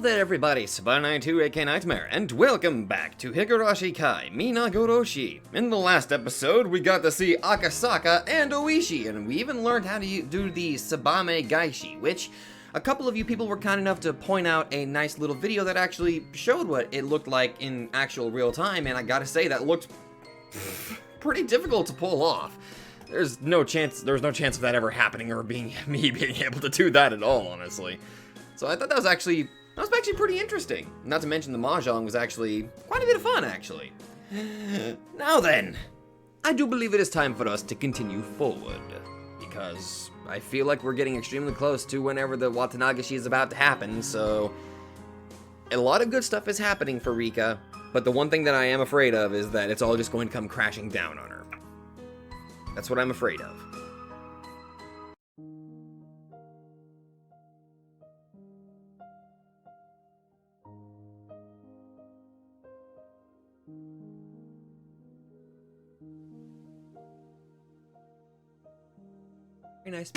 there everybody, Saban92 aka Nightmare, and welcome back to Higurashi Kai Minagoroshi. In the last episode, we got to see Akasaka and Oishi, and we even learned how to do the Sabame Gaishi, which a couple of you people were kind enough to point out a nice little video that actually showed what it looked like in actual real time, and I gotta say, that looked pretty difficult to pull off. There's no chance of that ever happening or me being able to do that at all, honestly. So I thought that was actually pretty interesting. Not to mention the mahjong was actually quite a bit of fun, actually. Now then, I do believe it is time for us to continue forward, because I feel like we're getting extremely close to whenever the Watanagashi is about to happen, so a lot of good stuff is happening for Rika, but the one thing that I am afraid of is that it's all just going to come crashing down on her. That's what I'm afraid of. Very nice.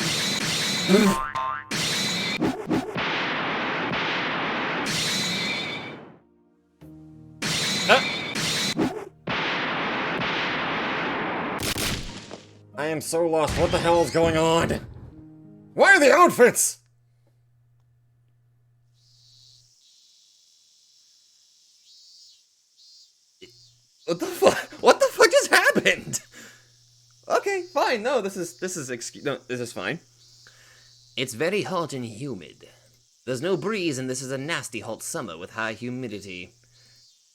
I am so lost. What the hell is going on? Why are the outfits? What the fuck? What the fuck just happened? Okay, fine. No, this is fine. It's very hot and humid. There's no breeze, and this is a nasty hot summer with high humidity.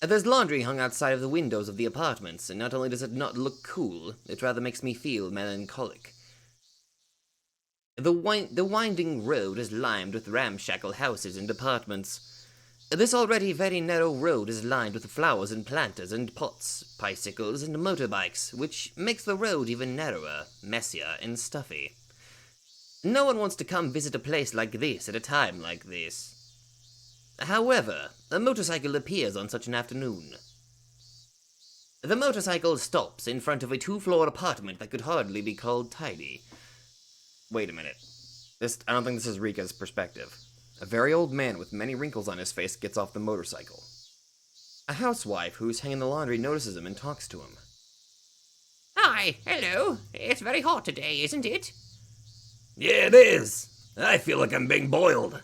There's laundry hung outside of the windows of the apartments, and not only does it not look cool, it rather makes me feel melancholic. The winding road is lined with ramshackle houses and apartments. This already very narrow road is lined with flowers and planters and pots, bicycles and motorbikes, which makes the road even narrower, messier, and stuffy. No one wants to come visit a place like this at a time like this. However, a motorcycle appears on such an afternoon. The motorcycle stops in front of a two-floor apartment that could hardly be called tidy. Wait a minute. I don't think this is Rika's perspective. A very old man with many wrinkles on his face gets off the motorcycle. A housewife who's hanging the laundry notices him and talks to him. Hi, hello. It's very hot today, isn't it? Yeah, it is. I feel like I'm being boiled.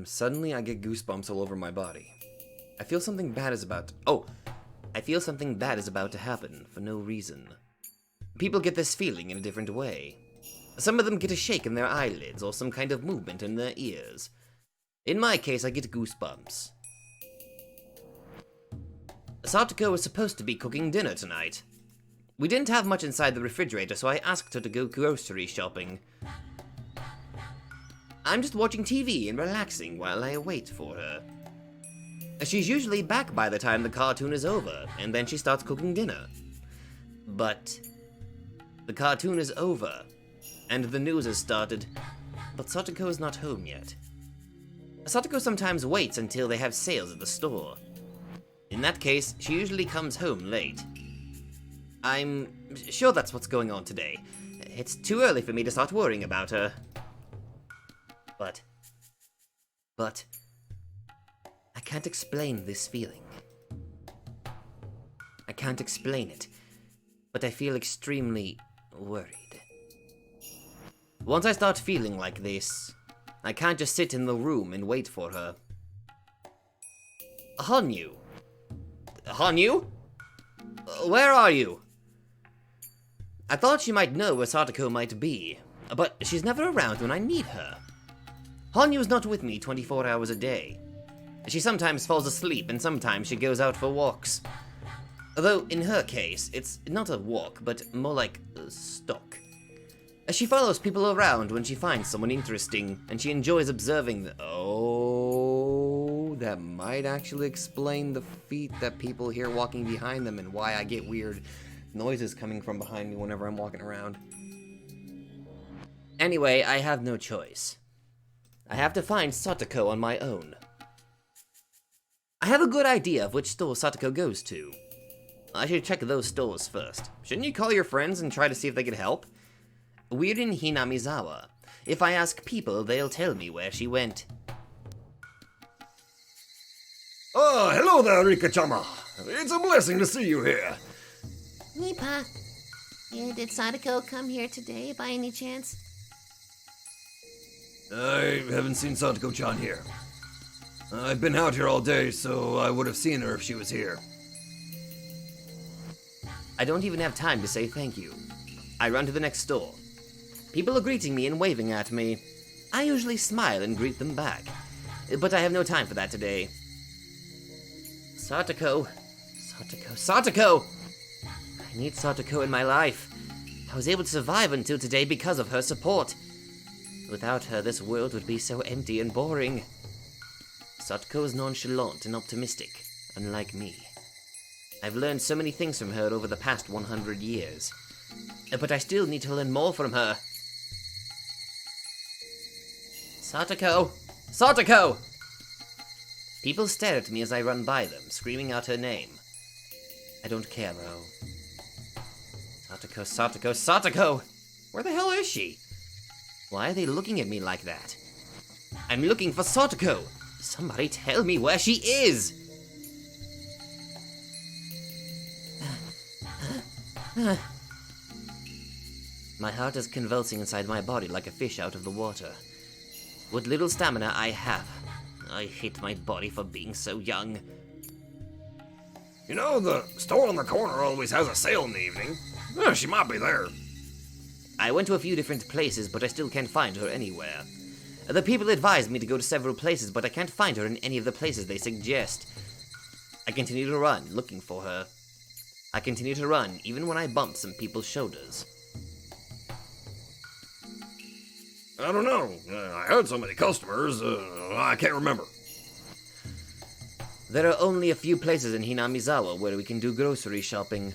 Suddenly I get goosebumps all over my body. I feel something bad is about to happen for no reason. People get this feeling in a different way. Some of them get a shake in their eyelids or some kind of movement in their ears. In my case, I get goosebumps. Satoko was supposed to be cooking dinner tonight. We didn't have much inside the refrigerator, so I asked her to go grocery shopping. I'm just watching TV and relaxing while I wait for her. She's usually back by the time the cartoon is over, and then she starts cooking dinner. But the cartoon is over, and the news has started, but Satoko is not home yet. Satoko sometimes waits until they have sales at the store. In that case, she usually comes home late. I'm sure that's what's going on today. It's too early for me to start worrying about her. But I can't explain this feeling. I can't explain it, but I feel extremely worried. Once I start feeling like this, I can't just sit in the room and wait for her. Hanyu? Hanyu? Where are you? I thought she might know where Satoko might be, but she's never around when I need her. Hanyu's not with me 24 hours a day. She sometimes falls asleep and sometimes she goes out for walks. Although, in her case, it's not a walk, but more like a stalk. She follows people around when she finds someone interesting, and she enjoys observing Oh, that might actually explain the feet that people hear walking behind them and why I get weird noises coming from behind me whenever I'm walking around. Anyway, I have no choice. I have to find Satoko on my own. I have a good idea of which store Satoko goes to. I should check those stores first. Shouldn't you call your friends and try to see if they could help? We're in Hinamizawa. If I ask people, they'll tell me where she went. Oh, hello there, Rika-chama. It's a blessing to see you here. Nipa, yeah, did Satoko come here today by any chance? I haven't seen Satoko-chan here. I've been out here all day, so I would have seen her if she was here. I don't even have time to say thank you. I run to the next store. People are greeting me and waving at me. I usually smile and greet them back, but I have no time for that today. Satoko. I need Satoko in my life. I was able to survive until today because of her support. Without her, this world would be so empty and boring. Satoko is nonchalant and optimistic, unlike me. I've learned so many things from her over the past 100 years. But I still need to learn more from her. Satoko! People stare at me as I run by them, screaming out her name. I don't care, though. Satoko! Where the hell is she? Why are they looking at me like that? I'm looking for Satoko! Somebody tell me where she is! My heart is convulsing inside my body like a fish out of the water. What little stamina I have. I hate my body for being so young. You know, the store on the corner always has a sale in the evening. Oh, she might be there. I went to a few different places, but I still can't find her anywhere. The people advised me to go to several places, but I can't find her in any of the places they suggest. I continue to run, looking for her. I continue to run, even when I bump some people's shoulders. I don't know. I had so many customers, I can't remember. There are only a few places in Hinamizawa where we can do grocery shopping.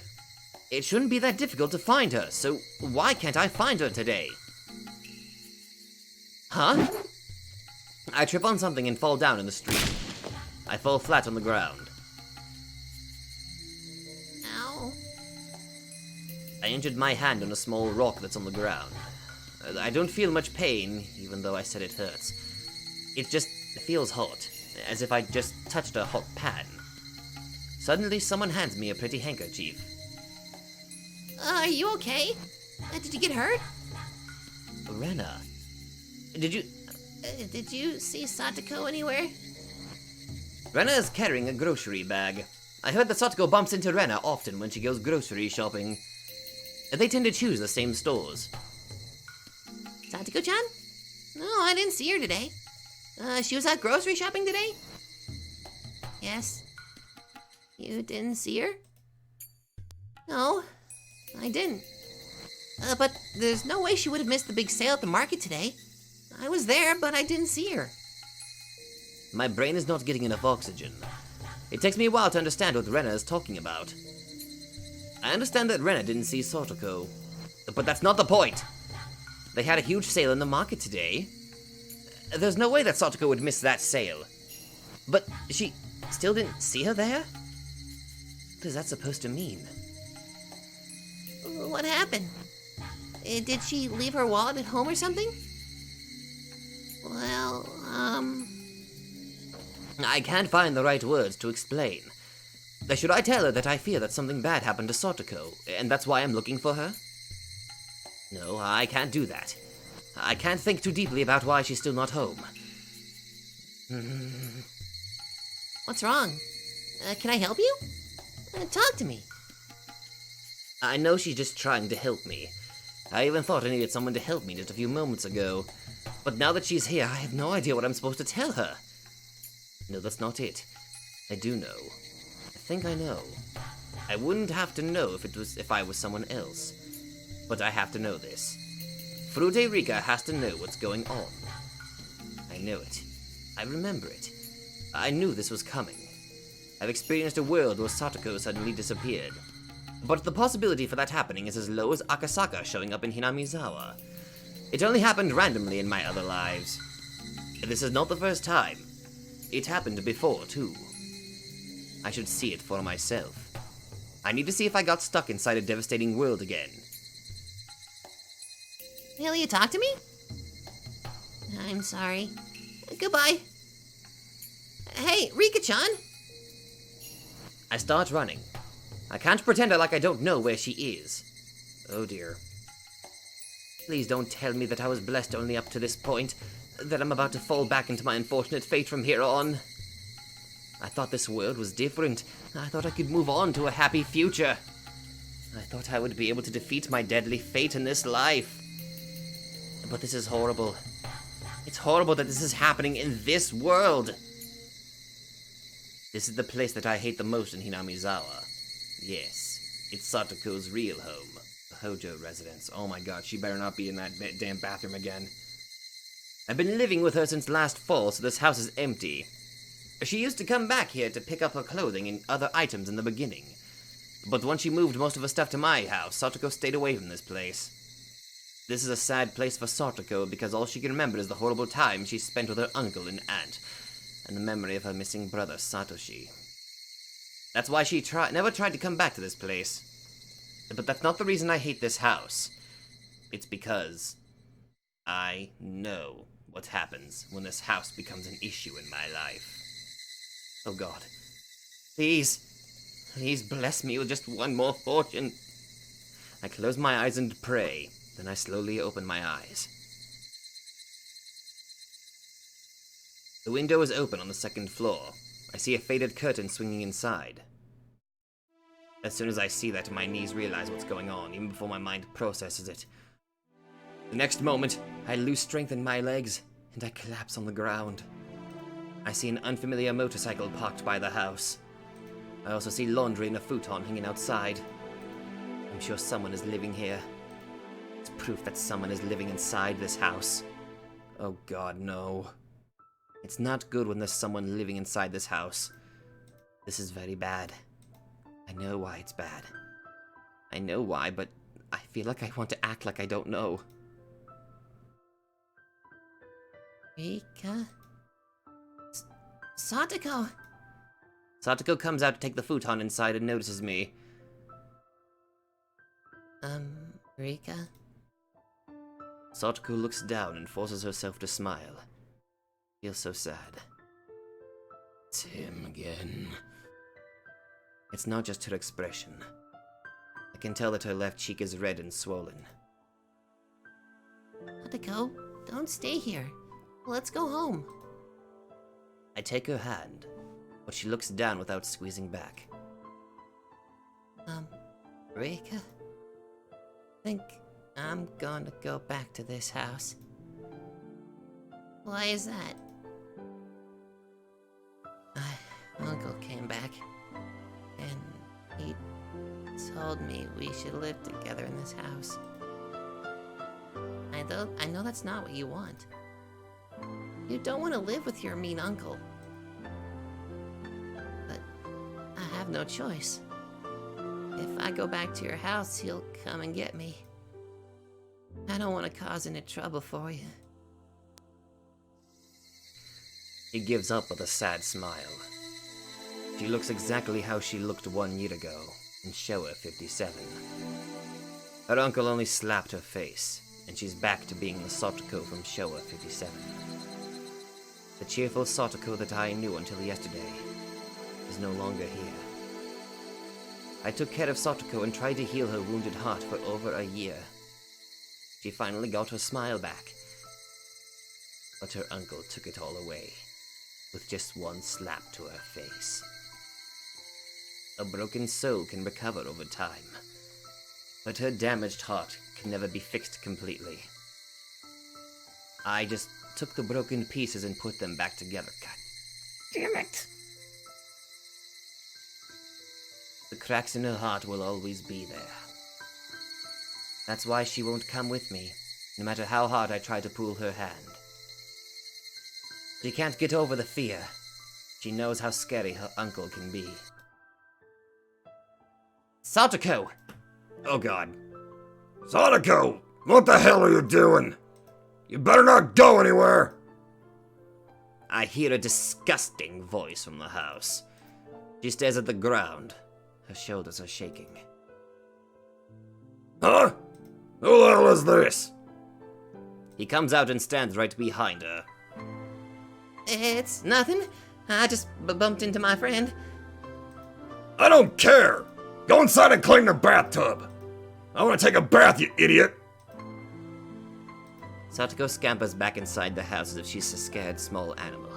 It shouldn't be that difficult to find her, so why can't I find her today? Huh? I trip on something and fall down in the street. I fall flat on the ground. Ow. I injured my hand on a small rock that's on the ground. I don't feel much pain, even though I said it hurts. It just feels hot, as if I just touched a hot pan. Suddenly, someone hands me a pretty handkerchief. Are you okay? Did you get hurt? Rena, did you... Did you see Satoko anywhere? Rena is carrying a grocery bag. I heard that Satoko bumps into Rena often when she goes grocery shopping. They tend to choose the same stores. Satoko-chan? No, I didn't see her today. She was out grocery shopping today? Yes. You didn't see her? No, I didn't. But there's no way she would have missed the big sale at the market today. I was there, but I didn't see her. My brain is not getting enough oxygen. It takes me a while to understand what Rena is talking about. I understand that Rena didn't see Satoko, but that's not the point. They had a huge sale in the market today. There's no way that Satoko would miss that sale. But she still didn't see her there? What is that supposed to mean? What happened? Did she leave her wallet at home or something? Well, I can't find the right words to explain. Should I tell her that I fear that something bad happened to Satoko, and that's why I'm looking for her? No, I can't do that. I can't think too deeply about why she's still not home. What's wrong? Can I help you? Talk to me. I know she's just trying to help me. I even thought I needed someone to help me just a few moments ago. But now that she's here, I have no idea what I'm supposed to tell her. No, that's not it. I do know. I think I know. I wouldn't have to know if I was someone else. But I have to know this. Frude Rika has to know what's going on. I know it. I remember it. I knew this was coming. I've experienced a world where Satoko suddenly disappeared. But the possibility for that happening is as low as Akasaka showing up in Hinamizawa. It only happened randomly in my other lives. This is not the first time. It happened before, too. I should see it for myself. I need to see if I got stuck inside a devastating world again. Will you talk to me? I'm sorry. Goodbye. Hey, Rika-chan! I start running. I can't pretend like I don't know where she is. Oh dear. Please don't tell me that I was blessed only up to this point, that I'm about to fall back into my unfortunate fate from here on. I thought this world was different. I thought I could move on to a happy future. I thought I would be able to defeat my deadly fate in this life. But this is horrible. It's horrible that this is happening in this world. This is the place that I hate the most in Hinamizawa. Yes, it's Satoko's real home. The Hojo residence. Oh my god, she better not be in that damn bathroom again. I've been living with her since last fall, so this house is empty. She used to come back here to pick up her clothing and other items in the beginning. But once she moved most of her stuff to my house, Satoko stayed away from this place. This is a sad place for Satoko because all she can remember is the horrible time she spent with her uncle and aunt, and the memory of her missing brother, Satoshi. That's why she never tried to come back to this place. But that's not the reason I hate this house. It's because I know what happens when this house becomes an issue in my life. Oh god. Please bless me with just one more fortune. I close my eyes and pray, then I slowly open my eyes. The window is open on the second floor. I see a faded curtain swinging inside. As soon as I see that, my knees realize what's going on, even before my mind processes it. The next moment, I lose strength in my legs, and I collapse on the ground. I see an unfamiliar motorcycle parked by the house. I also see laundry in a futon hanging outside. I'm sure someone is living here. It's proof that someone is living inside this house. Oh god, no. It's not good when there's someone living inside this house. This is very bad. I know why it's bad. I know why, but I feel like I want to act like I don't know. Rika? Satoko! Satoko comes out to take the futon inside and notices me. Rika? Satoko looks down and forces herself to smile. Feels so sad. It's him again. It's not just her expression. I can tell that her left cheek is red and swollen. Satoko, don't stay here. Let's go home. I take her hand, but she looks down without squeezing back. Rika? Think I'm gonna go back to this house. Why is that? My uncle came back, and he told me we should live together in this house. I know that's not what you want. You don't want to live with your mean uncle. But I have no choice. If I go back to your house, he'll come and get me. I don't want to cause any trouble for you. She gives up with a sad smile. She looks exactly how she looked 1 year ago, in Showa 57. Her uncle only slapped her face, and she's back to being the Satoko from Showa 57. The cheerful Satoko that I knew until yesterday is no longer here. I took care of Satoko and tried to heal her wounded heart for over a year. She finally got her smile back, but her uncle took it all away, with just one slap to her face. A broken soul can recover over time, but her damaged heart can never be fixed completely. I just took the broken pieces and put them back together. God damn it! The cracks in her heart will always be there. That's why she won't come with me, no matter how hard I try to pull her hand. She can't get over the fear. She knows how scary her uncle can be. Satoko! Oh god. Satoko! What the hell are you doing? You better not go anywhere! I hear a disgusting voice from the house. She stares at the ground. Her shoulders are shaking. Huh? Who the hell is this? He comes out and stands right behind her. It's nothing. I just bumped into my friend. I don't care! Go inside and clean the bathtub! I want to take a bath, you idiot! Satoko scampers back inside the house as if she's a scared small animal.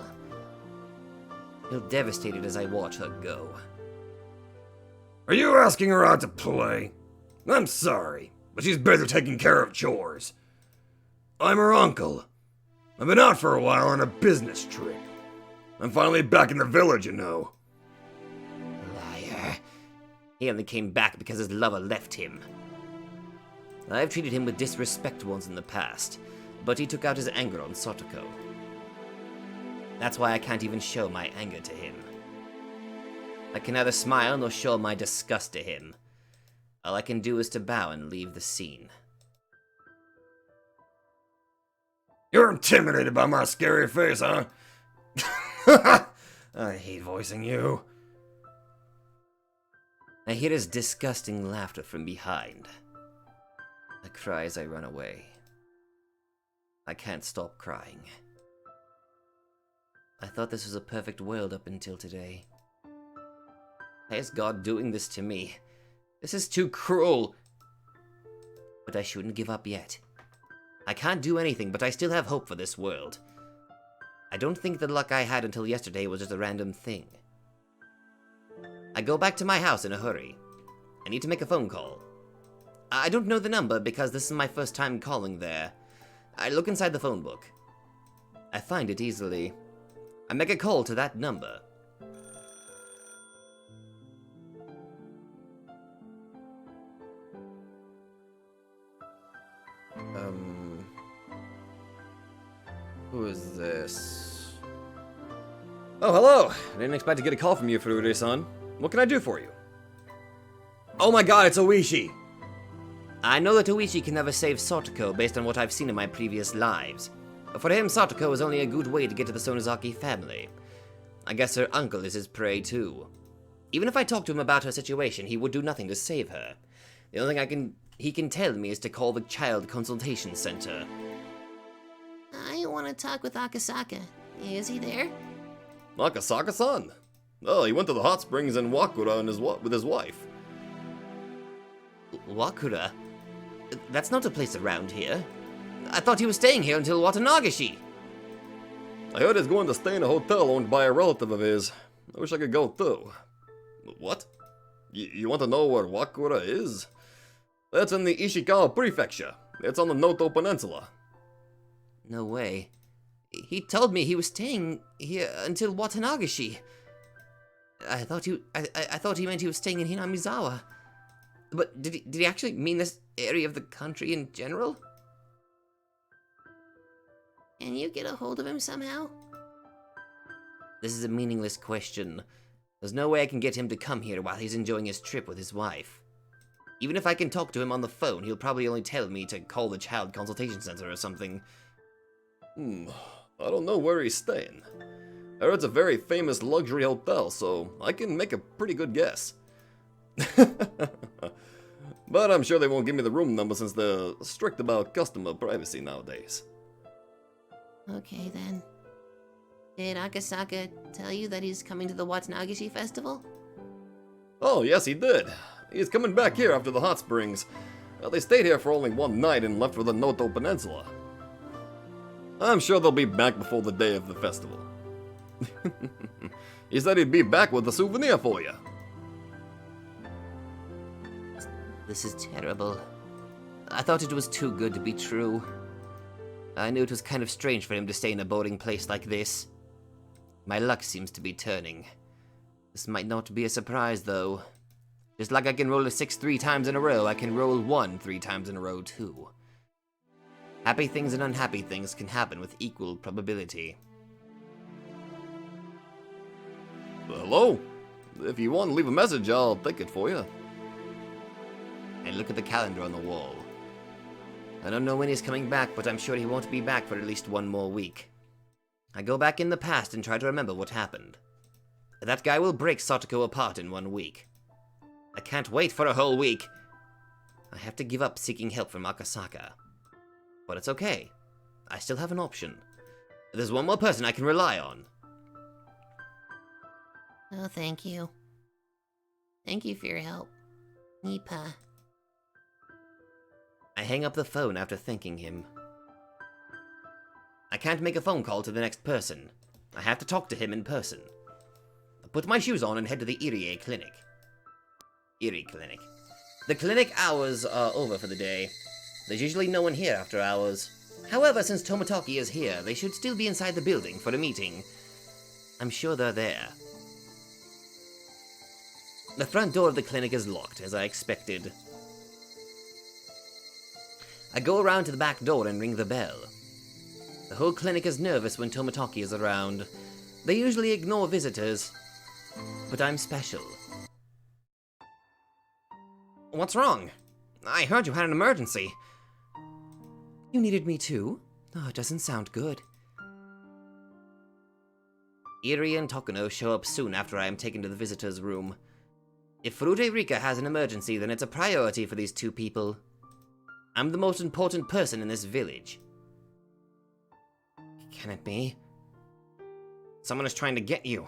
Feel devastated as I watch her go. Are you asking her out to play? I'm sorry, but she's busy taking care of chores. I'm her uncle. I've been out for a while on a business trip. I'm finally back in the village, you know. Liar. He only came back because his lover left him. I've treated him with disrespect once in the past, but he took out his anger on Satoko. That's why I can't even show my anger to him. I can neither smile nor show my disgust to him. All I can do is to bow and leave the scene. You're intimidated by my scary face, huh? I hate voicing you. I hear his disgusting laughter from behind. I cry as I run away. I can't stop crying. I thought this was a perfect world up until today. Why is God doing this to me? This is too cruel. But I shouldn't give up yet. I can't do anything, but I still have hope for this world. I don't think the luck I had until yesterday was just a random thing. I go back to my house in a hurry. I need to make a phone call. I don't know the number because this is my first time calling there. I look inside the phone book. I find it easily. I make a call to that number. Who is this? Oh, hello! I didn't expect to get a call from you, Furude-san. What can I do for you? Oh my god, it's Oishi! I know that Oishi can never save Satoko based on what I've seen in my previous lives. But for him, Satoko is only a good way to get to the Sonozaki family. I guess her uncle is his prey too. Even if I talked to him about her situation, he would do nothing to save her. The only thing he can tell me is to call the Child Consultation Center. I want to talk with Akasaka. Is he there? Akasaka-san? Oh, he went to the hot springs in Wakura with his wife. Wakura? That's not a place around here. I thought he was staying here until Watanagashi. I heard he's going to stay in a hotel owned by a relative of his. I wish I could go too. What? You want to know where Wakura is? That's in the Ishikawa Prefecture. It's on the Noto Peninsula. No way. He told me he was staying here until Watanagashi. I thought he meant he was staying in Hinamizawa. But did he actually mean this area of the country in general? Can you get a hold of him somehow? This is a meaningless question. There's no way I can get him to come here while he's enjoying his trip with his wife. Even if I can talk to him on the phone, he'll probably only tell me to call the Child Consultation Center or something. I don't know where he's staying. I heard it's a very famous luxury hotel, so I can make a pretty good guess. But I'm sure they won't give me the room number since they're strict about customer privacy nowadays. Okay then. Did Akasaka tell you that he's coming to the Watanagashi festival? Oh, yes, he did. He's coming back here after the hot springs. They stayed here for only one night and left for the Noto Peninsula. I'm sure they'll be back before the day of the festival. He said he'd be back with a souvenir for you. This is terrible. I thought it was too good to be true. I knew it was kind of strange for him to stay in a boring place like this. My luck seems to be turning. This might not be a surprise, though. Just like I can roll a 6 3 times in a row, I can roll 1 3 times in a row, too. Happy things and unhappy things can happen with equal probability. Hello? If you want to leave a message, I'll take it for you. I look at the calendar on the wall. I don't know when he's coming back, but I'm sure he won't be back for at least one more week. I go back in the past and try to remember what happened. That guy will break Satoko apart in 1 week. I can't wait for a whole week. I have to give up seeking help from Akasaka. But it's okay. I still have an option. There's one more person I can rely on. Oh, thank you. Thank you for your help, Nipa. I hang up the phone after thanking him. I can't make a phone call to the next person. I have to talk to him in person. I put my shoes on and head to the Irie clinic. Irie clinic. The clinic hours are over for the day. There's usually no one here after hours. However, since Tomotoki is here, they should still be inside the building for a meeting. I'm sure they're there. The front door of the clinic is locked, as I expected. I go around to the back door and ring the bell. The whole clinic is nervous when Tomotoki is around. They usually ignore visitors, but I'm special. What's wrong? I heard you had an emergency. You needed me too? Oh, it doesn't sound good. Irie and Takuno show up soon after I am taken to the visitor's room. If Furute Rika has an emergency, then it's a priority for these two people. I'm the most important person in this village. Can it be? Someone is trying to get you.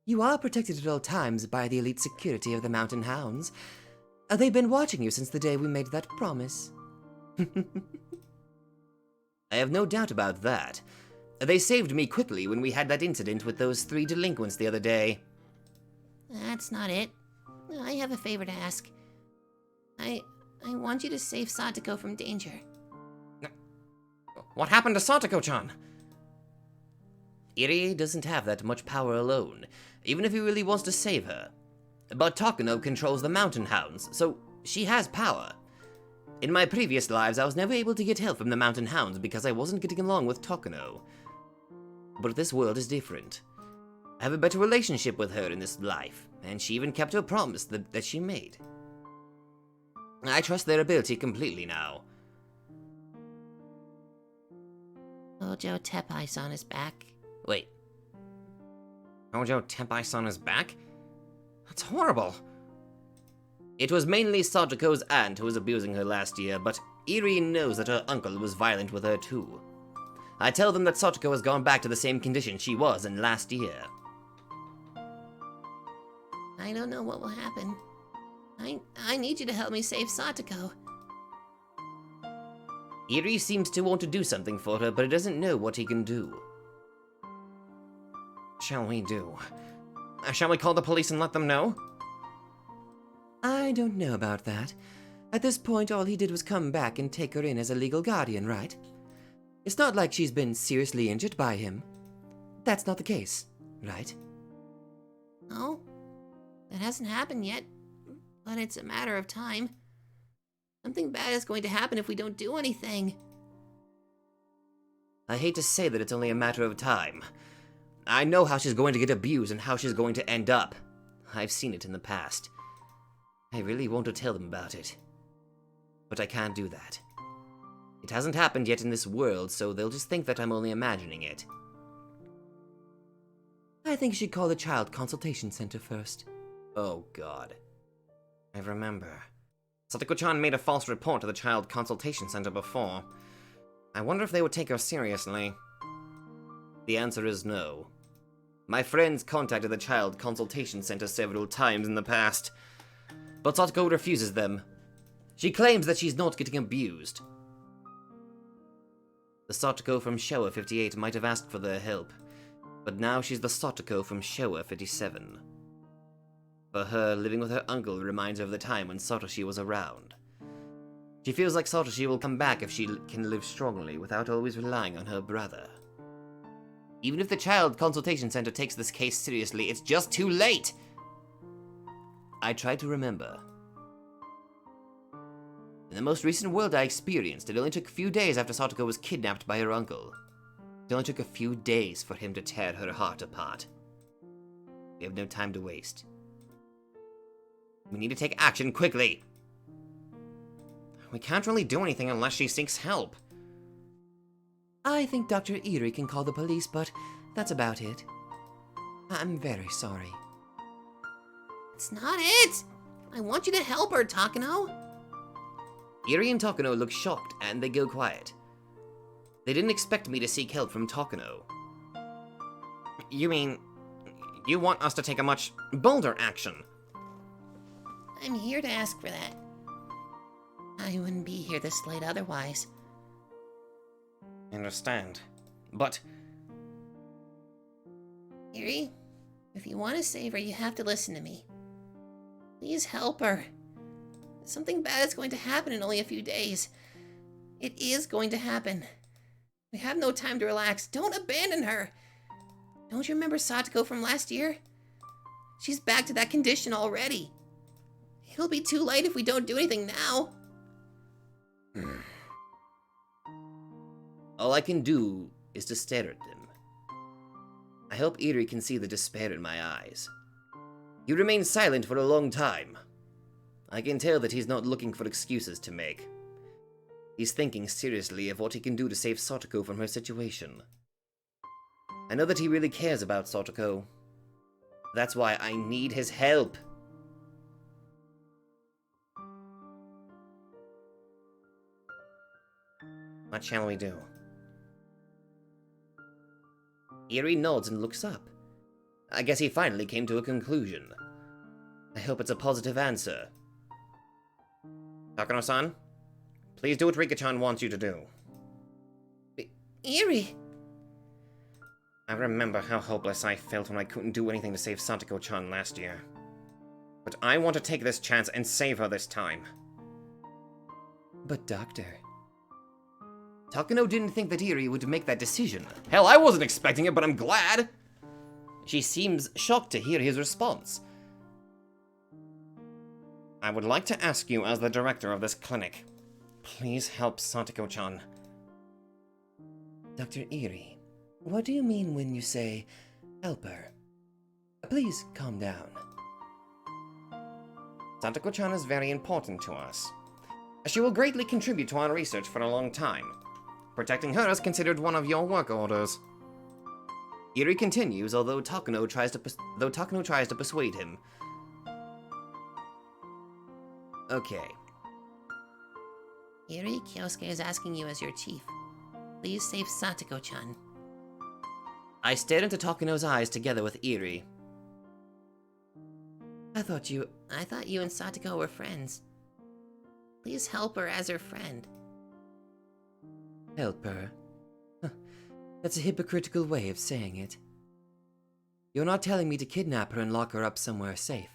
You are protected at all times by the elite security of the Mountain Hounds. They've been watching you since the day we made that promise. I have no doubt about that. They saved me quickly when we had that incident with those 3 delinquents the other day. That's not it. I have a favor to ask. I want you to save Satoko from danger. What happened to Satoko-chan? Irie doesn't have that much power alone, even if he really wants to save her. But Takuno controls the Mountain Hounds, so she has power. In my previous lives, I was never able to get help from the Mountain Hounds because I wasn't getting along with Takuno. But this world is different. I have a better relationship with her in this life, and she even kept her promise that she made. I trust their ability completely now. Hojo Tepai-san is back. Wait. Hojo Tepai-san is back? That's horrible. It was mainly Satoko's aunt who was abusing her last year, but Irie knows that her uncle was violent with her too. I tell them that Satoko has gone back to the same condition she was in last year. I don't know what will happen. I need you to help me save Satoko. Irie seems to want to do something for her, but he doesn't know what he can do. Shall we do? Shall we call the police and let them know? I don't know about that. At this point, all he did was come back and take her in as a legal guardian, right? It's not like she's been seriously injured by him. That's not the case, right? No, that hasn't happened yet, but it's a matter of time. Something bad is going to happen if we don't do anything. I hate to say that it's only a matter of time. I know how she's going to get abused and how she's going to end up. I've seen it in the past. I really want to tell them about it. But I can't do that. It hasn't happened yet in this world, so they'll just think that I'm only imagining it. I think you should call the Child Consultation Center first. Oh, God. I remember. Satoko-chan made a false report to the Child Consultation Center before. I wonder if they would take her seriously. The answer is no. My friends contacted the Child Consultation Center several times in the past, but Satoko refuses them. She claims that she's not getting abused. The Satoko from Showa 58 might have asked for their help, but now she's the Satoko from Showa 57. For her, living with her uncle reminds her of the time when Satoshi was around. She feels like Satoshi will come back if she can live strongly without always relying on her brother. Even if the Child Consultation Center takes this case seriously, it's just too late! I try to remember. In the most recent world I experienced, it only took a few days after Satoko was kidnapped by her uncle. It only took a few days for him to tear her heart apart. We have no time to waste. We need to take action quickly! We can't really do anything unless she seeks help. I think Dr. Irie can call the police, but that's about it. I'm very sorry. It's not it! I want you to help her, Takano. Irie and Takano look shocked and they go quiet. They didn't expect me to seek help from Takano. You mean, you want us to take a much bolder action? I'm here to ask for that. I wouldn't be here this late otherwise. I understand, but... Irie, if you want to save her, you have to listen to me. Please help her. Something bad is going to happen in only a few days. It is going to happen. We have no time to relax. Don't abandon her. Don't you remember Satoko from last year? She's back to that condition already. It'll be too late if we don't do anything now. All I can do is to stare at them. I hope Irie can see the despair in my eyes. He remains silent for a long time. I can tell that he's not looking for excuses to make. He's thinking seriously of what he can do to save Satoko from her situation. I know that he really cares about Satoko. That's why I need his help. What shall we do? Irie nods and looks up. I guess he finally came to a conclusion. I hope it's a positive answer. Takano-san, please do what Rika-chan wants you to do. Irie! I remember how hopeless I felt when I couldn't do anything to save Satoko-chan last year. But I want to take this chance and save her this time. But Doctor... Takano didn't think that Irie would make that decision. Hell, I wasn't expecting it, but I'm glad! She seems shocked to hear his response. I would like to ask you as the director of this clinic. Please help Satoko-chan. Dr. Irie, what do you mean when you say, help her? Please calm down. Satoko-chan is very important to us. She will greatly contribute to our research for a long time. Protecting her is considered one of your work orders. Irie continues, although Takano tries to persuade him. Okay. Irie, Kyosuke is asking you as your chief. Please save Satoko-chan. I stared into Takano's eyes together with Irie. I thought you and Satoko were friends. Please help her as her friend. Help her? Huh. That's a hypocritical way of saying it. You're not telling me to kidnap her and lock her up somewhere safe.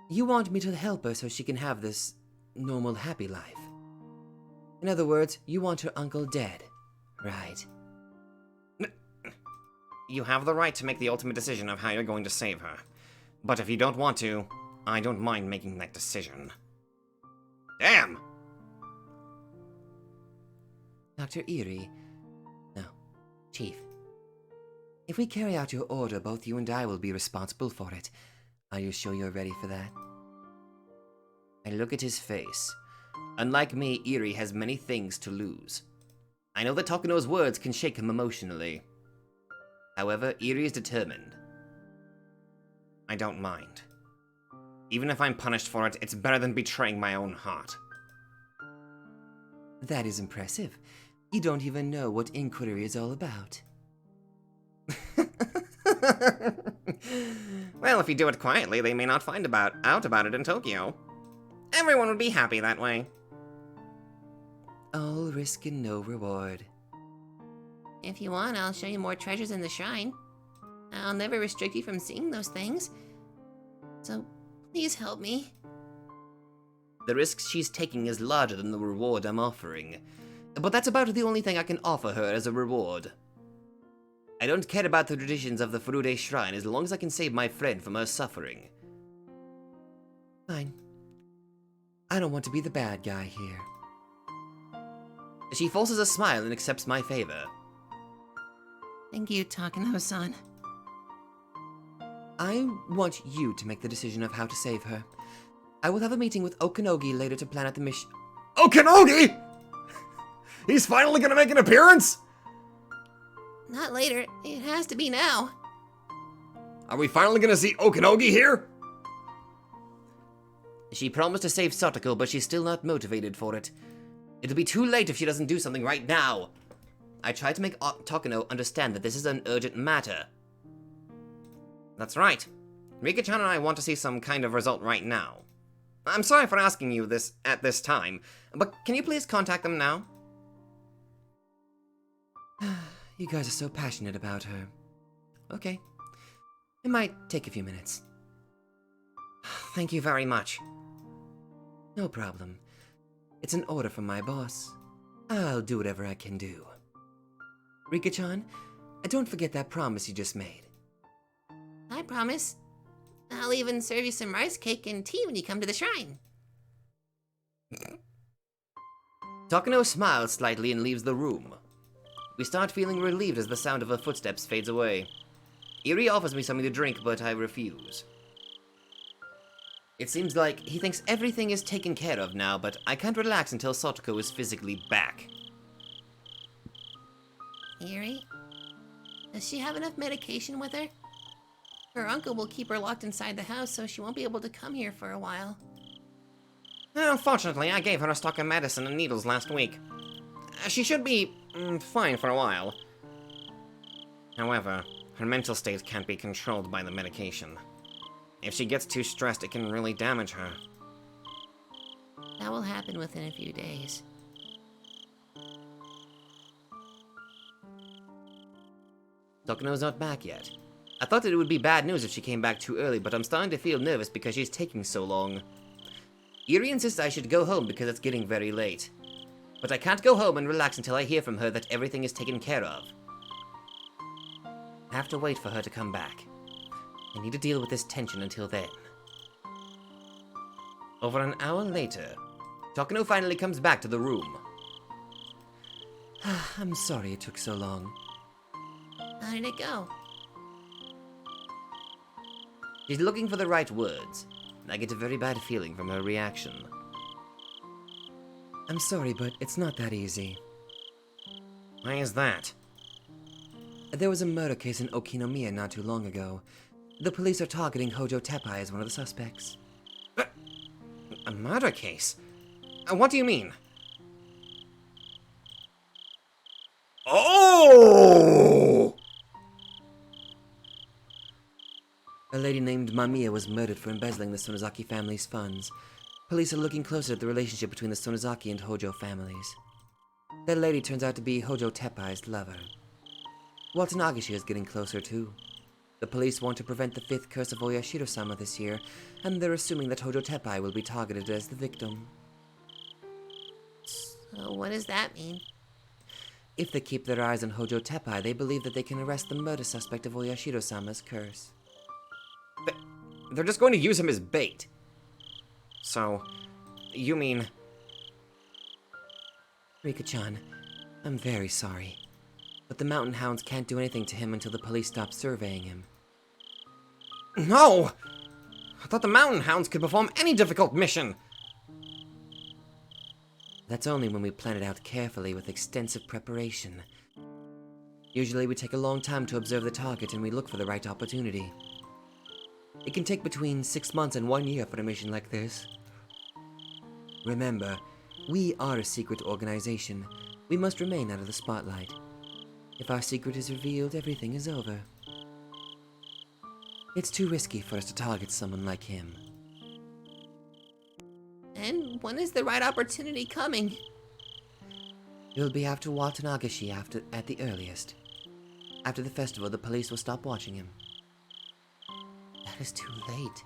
You want me to help her so she can have this normal, happy life. In other words, you want her uncle dead, right? You have the right to make the ultimate decision of how you're going to save her. But if you don't want to, I don't mind making that decision. Damn! Dr. Irie. No, Chief. If we carry out your order, both you and I will be responsible for it. Are you sure you're ready for that? I look at his face. Unlike me, Irie has many things to lose. I know that Takano's words can shake him emotionally. However, Irie is determined. I don't mind. Even if I'm punished for it, it's better than betraying my own heart. That is impressive. You don't even know what inquiry is all about. Well, if you do it quietly, they may not find out about it in Tokyo. Everyone would be happy that way. All risk and no reward. If you want, I'll show you more treasures in the shrine. I'll never restrict you from seeing those things. So, please help me. The risk she's taking is larger than the reward I'm offering. But that's about the only thing I can offer her as a reward. I don't care about the traditions of the Furude Shrine as long as I can save my friend from her suffering. Fine. I don't want to be the bad guy here. She forces a smile and accepts my favor. Thank you, Takano-san. I want you to make the decision of how to save her. I will have a meeting with Okanogi later to plan out the mission. Okanogi? He's finally gonna make an appearance? Not later. It has to be now. Are we finally gonna see Okanogi here? She promised to save Satoko, but she's still not motivated for it. It'll be too late if she doesn't do something right now. I tried to make Takano understand that this is an urgent matter. That's right. Rika-chan and I want to see some kind of result right now. I'm sorry for asking you this at this time, but can you please contact them now? You guys are so passionate about her. Okay. It might take a few minutes. Thank you very much. No problem. It's an order from my boss. I'll do whatever I can do. Rika-chan, don't forget that promise you just made. I promise. I'll even serve you some rice cake and tea when you come to the shrine. Takano smiles slightly and leaves the room. We start feeling relieved as the sound of her footsteps fades away. Irie offers me something to drink, but I refuse. It seems like he thinks everything is taken care of now, but I can't relax until Satoko is physically back. Irie? Does she have enough medication with her? Her uncle will keep her locked inside the house, so she won't be able to come here for a while. Unfortunately, I gave her a stock of medicine and needles last week. She should be fine for a while. However, her mental state can't be controlled by the medication. If she gets too stressed, it can really damage her. That will happen within a few days. Takano's not back yet. I thought that it would be bad news if she came back too early, but I'm starting to feel nervous because she's taking so long. Irie insists I should go home because it's getting very late. But I can't go home and relax until I hear from her that everything is taken care of. I have to wait for her to come back. I need to deal with this tension until then. Over an hour later, Takano finally comes back to the room. I'm sorry it took so long. How did it go? She's looking for the right words. I get a very bad feeling from her reaction. I'm sorry, but it's not that easy. Why is that? There was a murder case in Okinomiya not too long ago. The police are targeting Hojo Teppai as one of the suspects. A murder case? What do you mean? Oh! A lady named Mamiya was murdered for embezzling the Sonozaki family's funds. Police are looking closer at the relationship between the Sonozaki and Hojo families. That lady turns out to be Hojo Teppai's lover. Watanagashi is getting closer too. The police want to prevent the 5th curse of Oyashiro-sama this year, and they're assuming that Hojo Teppai will be targeted as the victim. So what does that mean? If they keep their eyes on Hojo Teppai, they believe that they can arrest the murder suspect of Oyashiro-sama's curse. They're just going to use him as bait. So, you mean... Rika-chan, I'm very sorry. But the Mountain Hounds can't do anything to him until the police stop surveying him. No! I thought the Mountain Hounds could perform any difficult mission! That's only when we plan it out carefully with extensive preparation. Usually we take a long time to observe the target and we look for the right opportunity. It can take between 6 months and 1 year for a mission like this. Remember, we are a secret organization. We must remain out of the spotlight. If our secret is revealed, everything is over. It's too risky for us to target someone like him. And when is the right opportunity coming? It'll be after Watanagashi at the earliest. After the festival, the police will stop watching him. That is too late.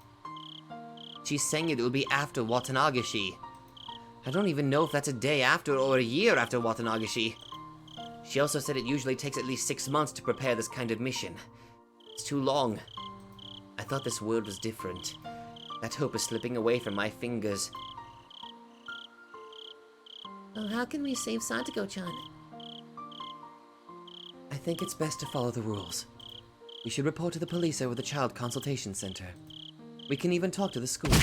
She's saying it will be after Watanagashi. I don't even know if that's a day after or a year after Watanagashi. She also said it usually takes at least 6 months to prepare this kind of mission. It's too long. I thought this world was different. That hope is slipping away from my fingers. So how can we save Satoko-chan? I think it's best to follow the rules. We should report to the police over the Child Consultation Center. We can even talk to the school.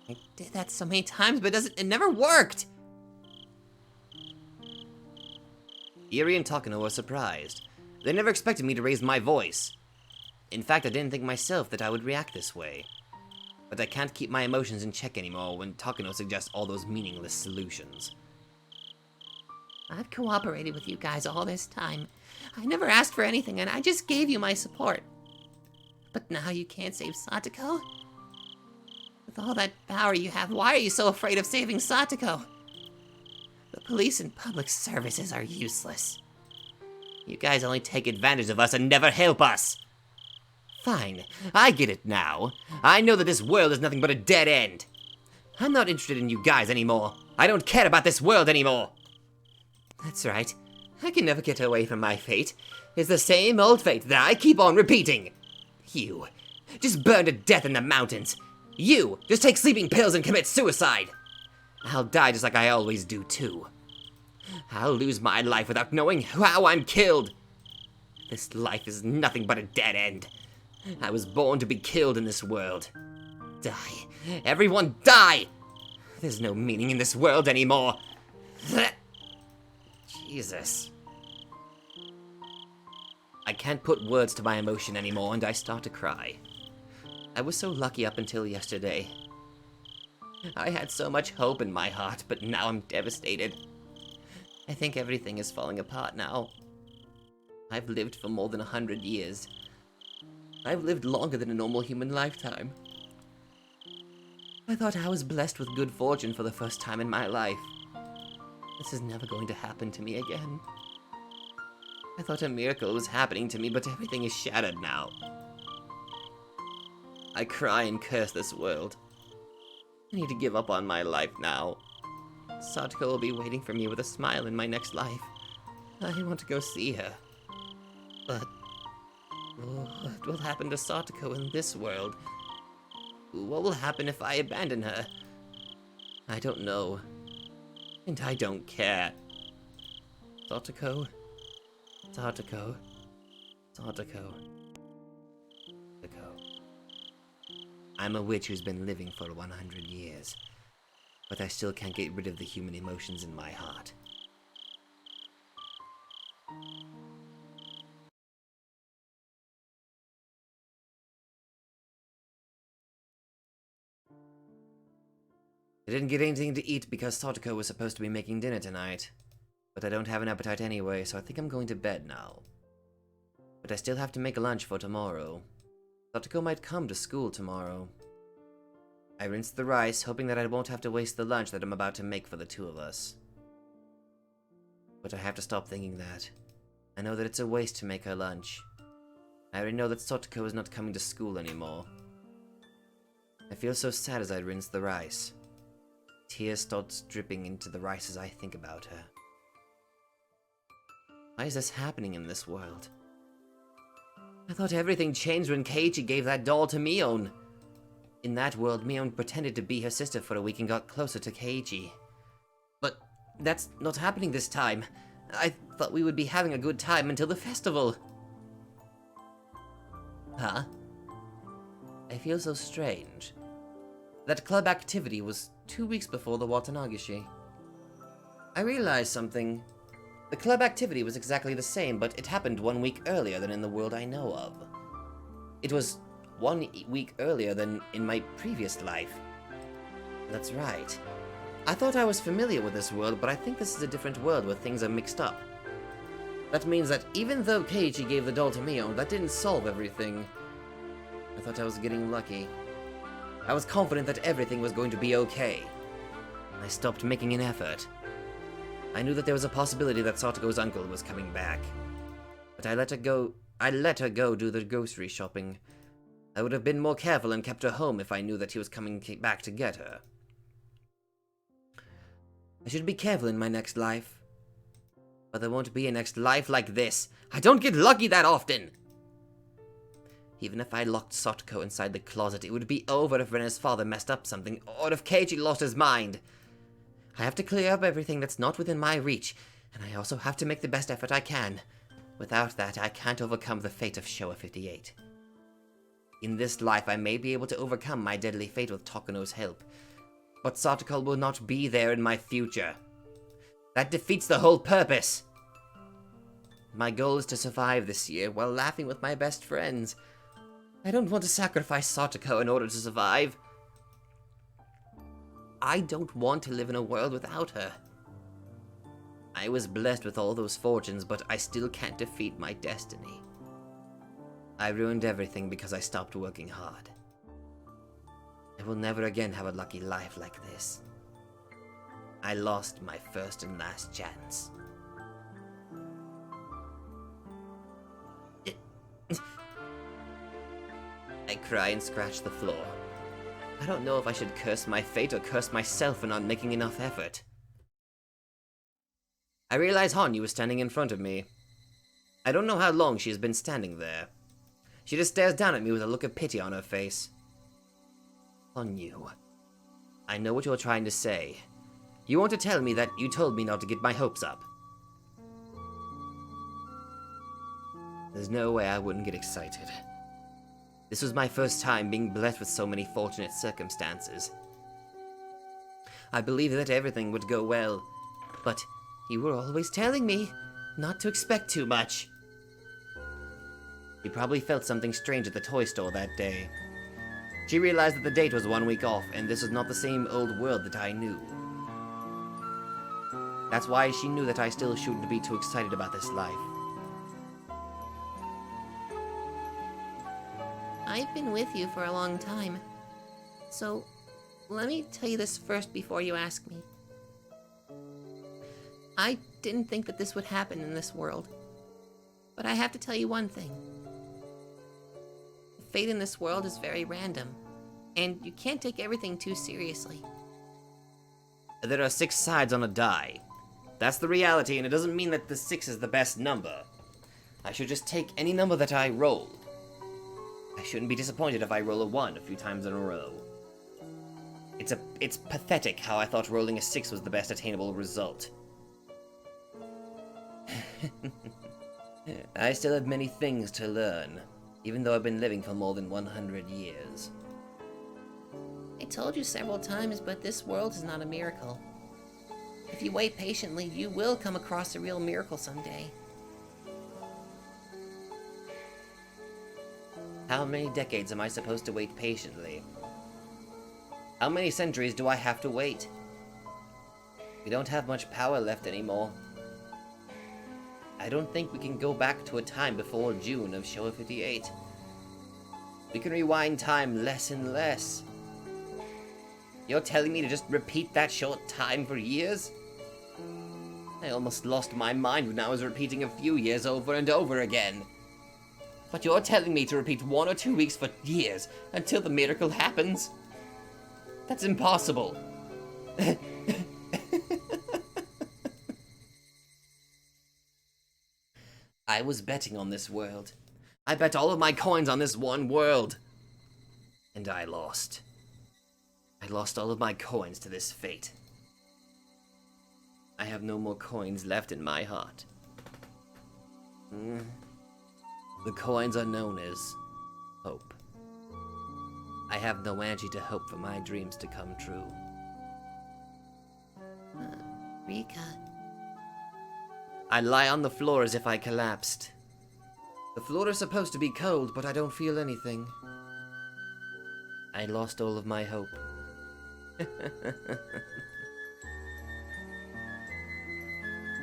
I did that so many times, but it never worked! Irie and Takano were surprised. They never expected me to raise my voice. In fact, I didn't think myself that I would react this way. but I can't keep my emotions in check anymore when Takano suggests all those meaningless solutions. I've cooperated with you guys all this time. I never asked for anything, and I just gave you my support. But now you can't save Satoko? With all that power you have, why are you so afraid of saving Satoko? The police and public services are useless. You guys only take advantage of us and never help us. Fine, I get it now. I know that this world is nothing but a dead end. I'm not interested in you guys anymore. I don't care about this world anymore. That's right. I can never get away from my fate. It's the same old fate that I keep on repeating. You, just burn to death in the mountains. You, just take sleeping pills and commit suicide. I'll die just like I always do too. I'll lose my life without knowing how I'm killed. This life is nothing but a dead end. I was born to be killed in this world. Die. Everyone die! There's no meaning in this world anymore. Jesus. I can't put words to my emotion anymore, and I start to cry. I was so lucky up until yesterday. I had so much hope in my heart, but now I'm devastated. I think everything is falling apart now. I've lived for more than 100 years. I've lived longer than a normal human lifetime. I thought I was blessed with good fortune for the first time in my life. This is never going to happen to me again. I thought a miracle was happening to me, but everything is shattered now. I cry and curse this world. I need to give up on my life now. Satoko will be waiting for me with a smile in my next life. I want to go see her. But what will happen to Satoko in this world? What will happen if I abandon her? I don't know. And I don't care. Satoko? Satoko? Satoko? Satoko. I'm a witch who's been living for 100 years. But I still can't get rid of the human emotions in my heart. I didn't get anything to eat because Satoko was supposed to be making dinner tonight. But I don't have an appetite anyway, so I think I'm going to bed now. But I still have to make lunch for tomorrow. Satoko might come to school tomorrow. I rinsed the rice, hoping that I won't have to waste the lunch that I'm about to make for the two of us. But I have to stop thinking that. I know that it's a waste to make her lunch. I already know that Satoko is not coming to school anymore. I feel so sad as I rinse the rice. Tears start dripping into the rice as I think about her. Why is this happening in this world? I thought everything changed when Keiichi gave that doll to Mion. In that world, Mion pretended to be her sister for a week and got closer to Keiichi. But that's not happening this time. I thought we would be having a good time until the festival. Huh? I feel so strange. That club activity was 2 weeks before the Watanagashi. I realized something. The club activity was exactly the same, but it happened 1 week earlier than in the world I know of. It was 1 week earlier than in my previous life. That's right. I thought I was familiar with this world, but I think this is a different world where things are mixed up. That means that even though Keiichi gave the doll to Mion, that didn't solve everything. I thought I was getting lucky. I was confident that everything was going to be okay. I stopped making an effort. I knew that there was a possibility that Satoko's uncle was coming back. But I let her go do the grocery shopping. I would have been more careful and kept her home if I knew that he was coming back to get her. I should be careful in my next life. But there won't be a next life like this. I don't get lucky that often! Even if I locked Satoko inside the closet, it would be over if Rena's father messed up something, or if Keiichi lost his mind. I have to clear up everything that's not within my reach, and I also have to make the best effort I can. Without that, I can't overcome the fate of Showa 58. In this life, I may be able to overcome my deadly fate with Takano's help, but Satoko will not be there in my future. That defeats the whole purpose! My goal is to survive this year while laughing with my best friends. I don't want to sacrifice Satoko in order to survive. I don't want to live in a world without her. I was blessed with all those fortunes, but I still can't defeat my destiny. I ruined everything because I stopped working hard. I will never again have a lucky life like this. I lost my first and last chance. I cry and scratch the floor. I don't know if I should curse my fate or curse myself for not making enough effort. I realize Hanyu was standing in front of me. I don't know how long she has been standing there. She just stares down at me with a look of pity on her face. Hanyu, I know what you're trying to say. You want to tell me that you told me not to get my hopes up. There's no way I wouldn't get excited. This was my first time being blessed with so many fortunate circumstances. I believed that everything would go well, but you were always telling me not to expect too much. She probably felt something strange at the toy store that day. She realized that the date was 1 week off, and this was not the same old world that I knew. That's why she knew that I still shouldn't be too excited about this life. I've been with you for a long time. So, let me tell you this first before you ask me. I didn't think that this would happen in this world. But I have to tell you one thing. Fate in this world is very random, and you can't take everything too seriously. There are 6 sides on a die. That's the reality, and it doesn't mean that the 6 is the best number. I should just take any number that I roll. I shouldn't be disappointed if I roll a 1 a few times in a row. It's pathetic how I thought rolling a 6 was the best attainable result. I still have many things to learn, even though I've been living for more than 100 years. I told you several times, but this world is not a miracle. If you wait patiently, you will come across a real miracle someday. How many decades am I supposed to wait patiently? How many centuries do I have to wait? We don't have much power left anymore. I don't think we can go back to a time before June of Showa 58. We can rewind time less and less. You're telling me to just repeat that short time for years? I almost lost my mind when I was repeating a few years over and over again. But you're telling me to repeat 1 or 2 weeks for years until the miracle happens? That's impossible. I was betting on this world. I bet all of my coins on this one world. And I lost. I lost all of my coins to this fate. I have no more coins left in my heart. The coins are known as hope. I have no energy to hope for my dreams to come true. Rika. I lie on the floor as if I collapsed. The floor is supposed to be cold, but I don't feel anything. I lost all of my hope.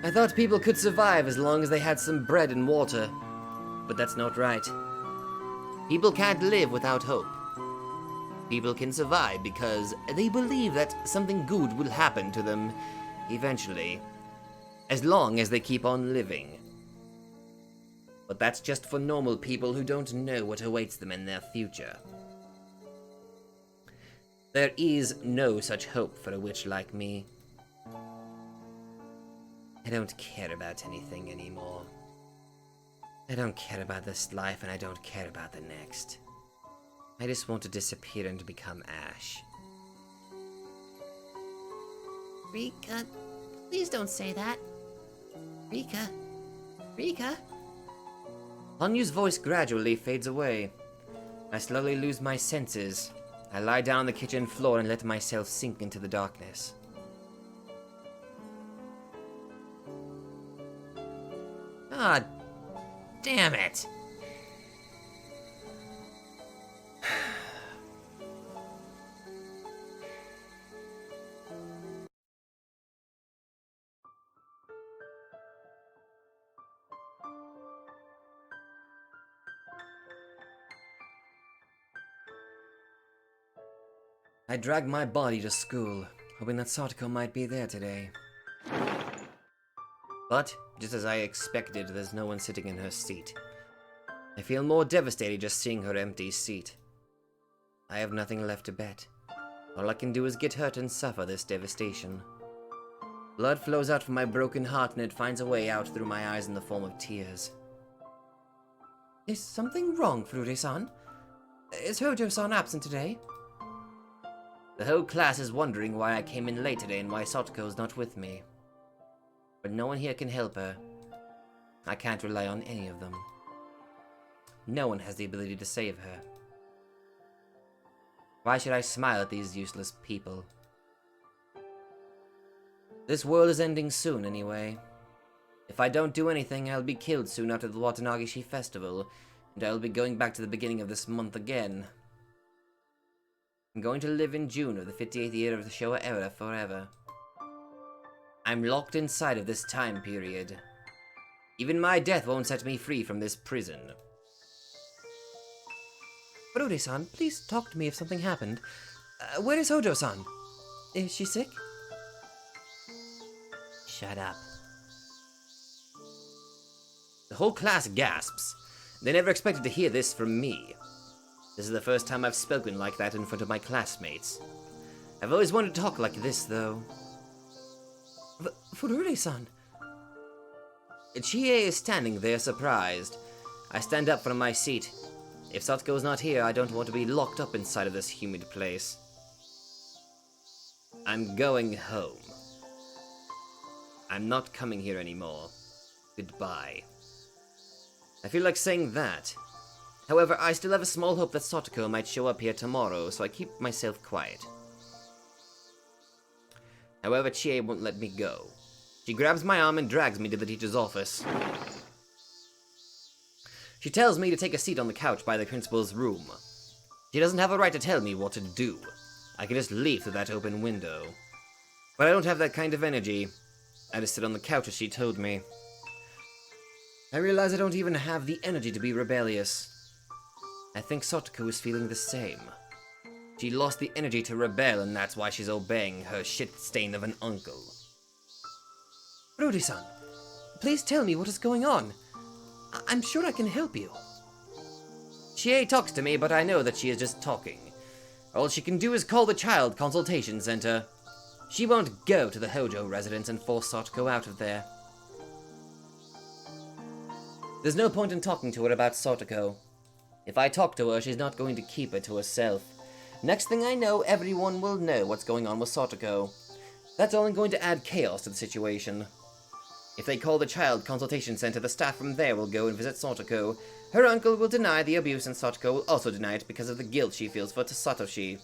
I thought people could survive as long as they had some bread and water. But that's not right. People can't live without hope. People can survive because they believe that something good will happen to them eventually, as long as they keep on living. But that's just for normal people who don't know what awaits them in their future. There is no such hope for a witch like me. I don't care about anything anymore. I don't care about this life, and I don't care about the next. I just want to disappear and become ash. Rika, please don't say that. Rika. Rika. Hanyu's voice gradually fades away. I slowly lose my senses. I lie down on the kitchen floor and let myself sink into the darkness. Ah, damn it! I dragged my body to school, hoping that Satoko might be there today. But, just as I expected, there's no one sitting in her seat. I feel more devastated just seeing her empty seat. I have nothing left to bet. All I can do is get hurt and suffer this devastation. Blood flows out from my broken heart and it finds a way out through my eyes in the form of tears. Is something wrong, Furure-san? Is Hojo-san absent today? The whole class is wondering why I came in late today and why Satoko's not with me. But no one here can help her. I can't rely on any of them. No one has the ability to save her. Why should I smile at these useless people? This world is ending soon anyway. If I don't do anything, I'll be killed soon after the Watanagishi festival, and I'll be going back to the beginning of this month again. I'm going to live in June of the 58th year of the Showa era forever. I'm locked inside of this time period. Even my death won't set me free from this prison. Furure-san, please talk to me if something happened. Where is Hojo-san? Is she sick? Shut up. The whole class gasps. They never expected to hear this from me. This is the first time I've spoken like that in front of my classmates. I've always wanted to talk like this, though. Furure-san. Chie is standing there surprised. I stand up from my seat. If Satoko's not here, I don't want to be locked up inside of this humid place. I'm going home. I'm not coming here anymore. Goodbye. I feel like saying that. However, I still have a small hope that Satoko might show up here tomorrow, so I keep myself quiet. However, Chie won't let me go. She grabs my arm and drags me to the teacher's office. She tells me to take a seat on the couch by the principal's room. She doesn't have a right to tell me what to do. I can just leave through that open window. But I don't have that kind of energy. I just sit on the couch as she told me. I realize I don't even have the energy to be rebellious. I think Satoko is feeling the same. She lost the energy to rebel, and that's why she's obeying her shit stain of an uncle. Rudy-san, please tell me what is going on. I'm sure I can help you. Chie talks to me, but I know that she is just talking. All she can do is call the Child Consultation Center. She won't go to the Hojo residence and force Satoko out of there. There's no point in talking to her about Satoko. If I talk to her, she's not going to keep it to herself. Next thing I know, everyone will know what's going on with Satoko. That's only going to add chaos to the situation. If they call the Child Consultation Center, the staff from there will go and visit Satoko. Her uncle will deny the abuse, and Satoko will also deny it because of the guilt she feels for Satoshi.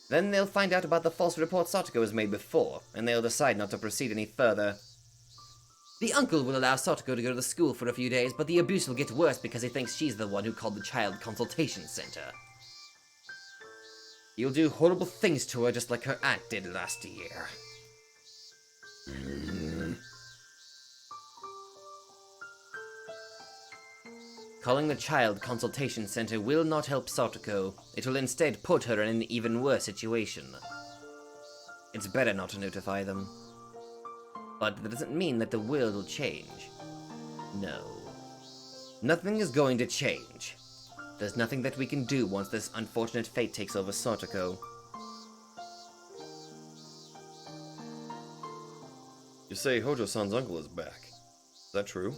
Then they'll find out about the false report Satoko has made before, and they'll decide not to proceed any further. The uncle will allow Satoko to go to the school for a few days, but the abuse will get worse because he thinks she's the one who called the Child Consultation Center. He'll do horrible things to her just like her aunt did last year. Calling the Child Consultation Center will not help Satoko. It will instead put her in an even worse situation. It's better not to notify them. But that doesn't mean that the world will change. No. Nothing is going to change. There's nothing that we can do once this unfortunate fate takes over Satoko. You say Hojo-san's uncle is back. Is that true?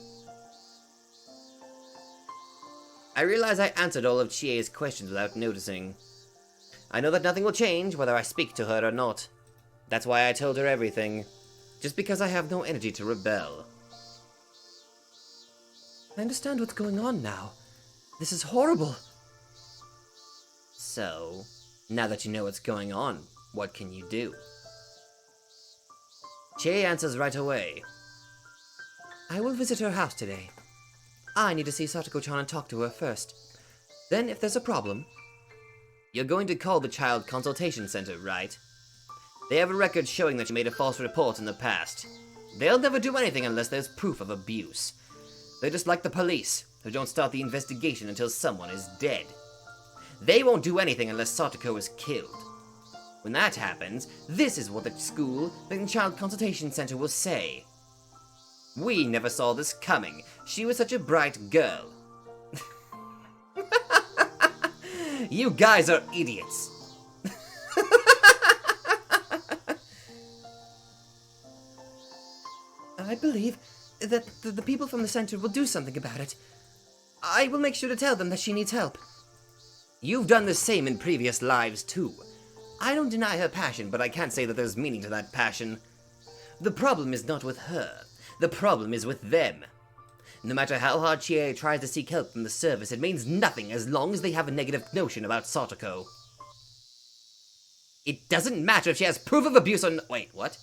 I realize I answered all of Chie's questions without noticing. I know that nothing will change whether I speak to her or not. That's why I told her everything. Just because I have no energy to rebel. I understand what's going on now. This is horrible. So, now that you know what's going on, what can you do? Chie answers right away. I will visit her house today. I need to see Satoko-chan and talk to her first. Then, if there's a problem... You're going to call the Child Consultation Center, right? They have a record showing that you made a false report in the past. They'll never do anything unless there's proof of abuse. They're just like the police, who don't start the investigation until someone is dead. They won't do anything unless Satoko is killed. When that happens, this is what the school, the Child Consultation Center will say. We never saw this coming. She was such a bright girl. You guys are idiots. I believe that the people from the center will do something about it. I will make sure to tell them that she needs help. You've done the same in previous lives, too. I don't deny her passion, but I can't say that there's meaning to that passion. The problem is not with her. The problem is with them. No matter how hard Chie tries to seek help from the service, it means nothing as long as they have a negative notion about Satoko. It doesn't matter if she has proof of abuse or wait, what?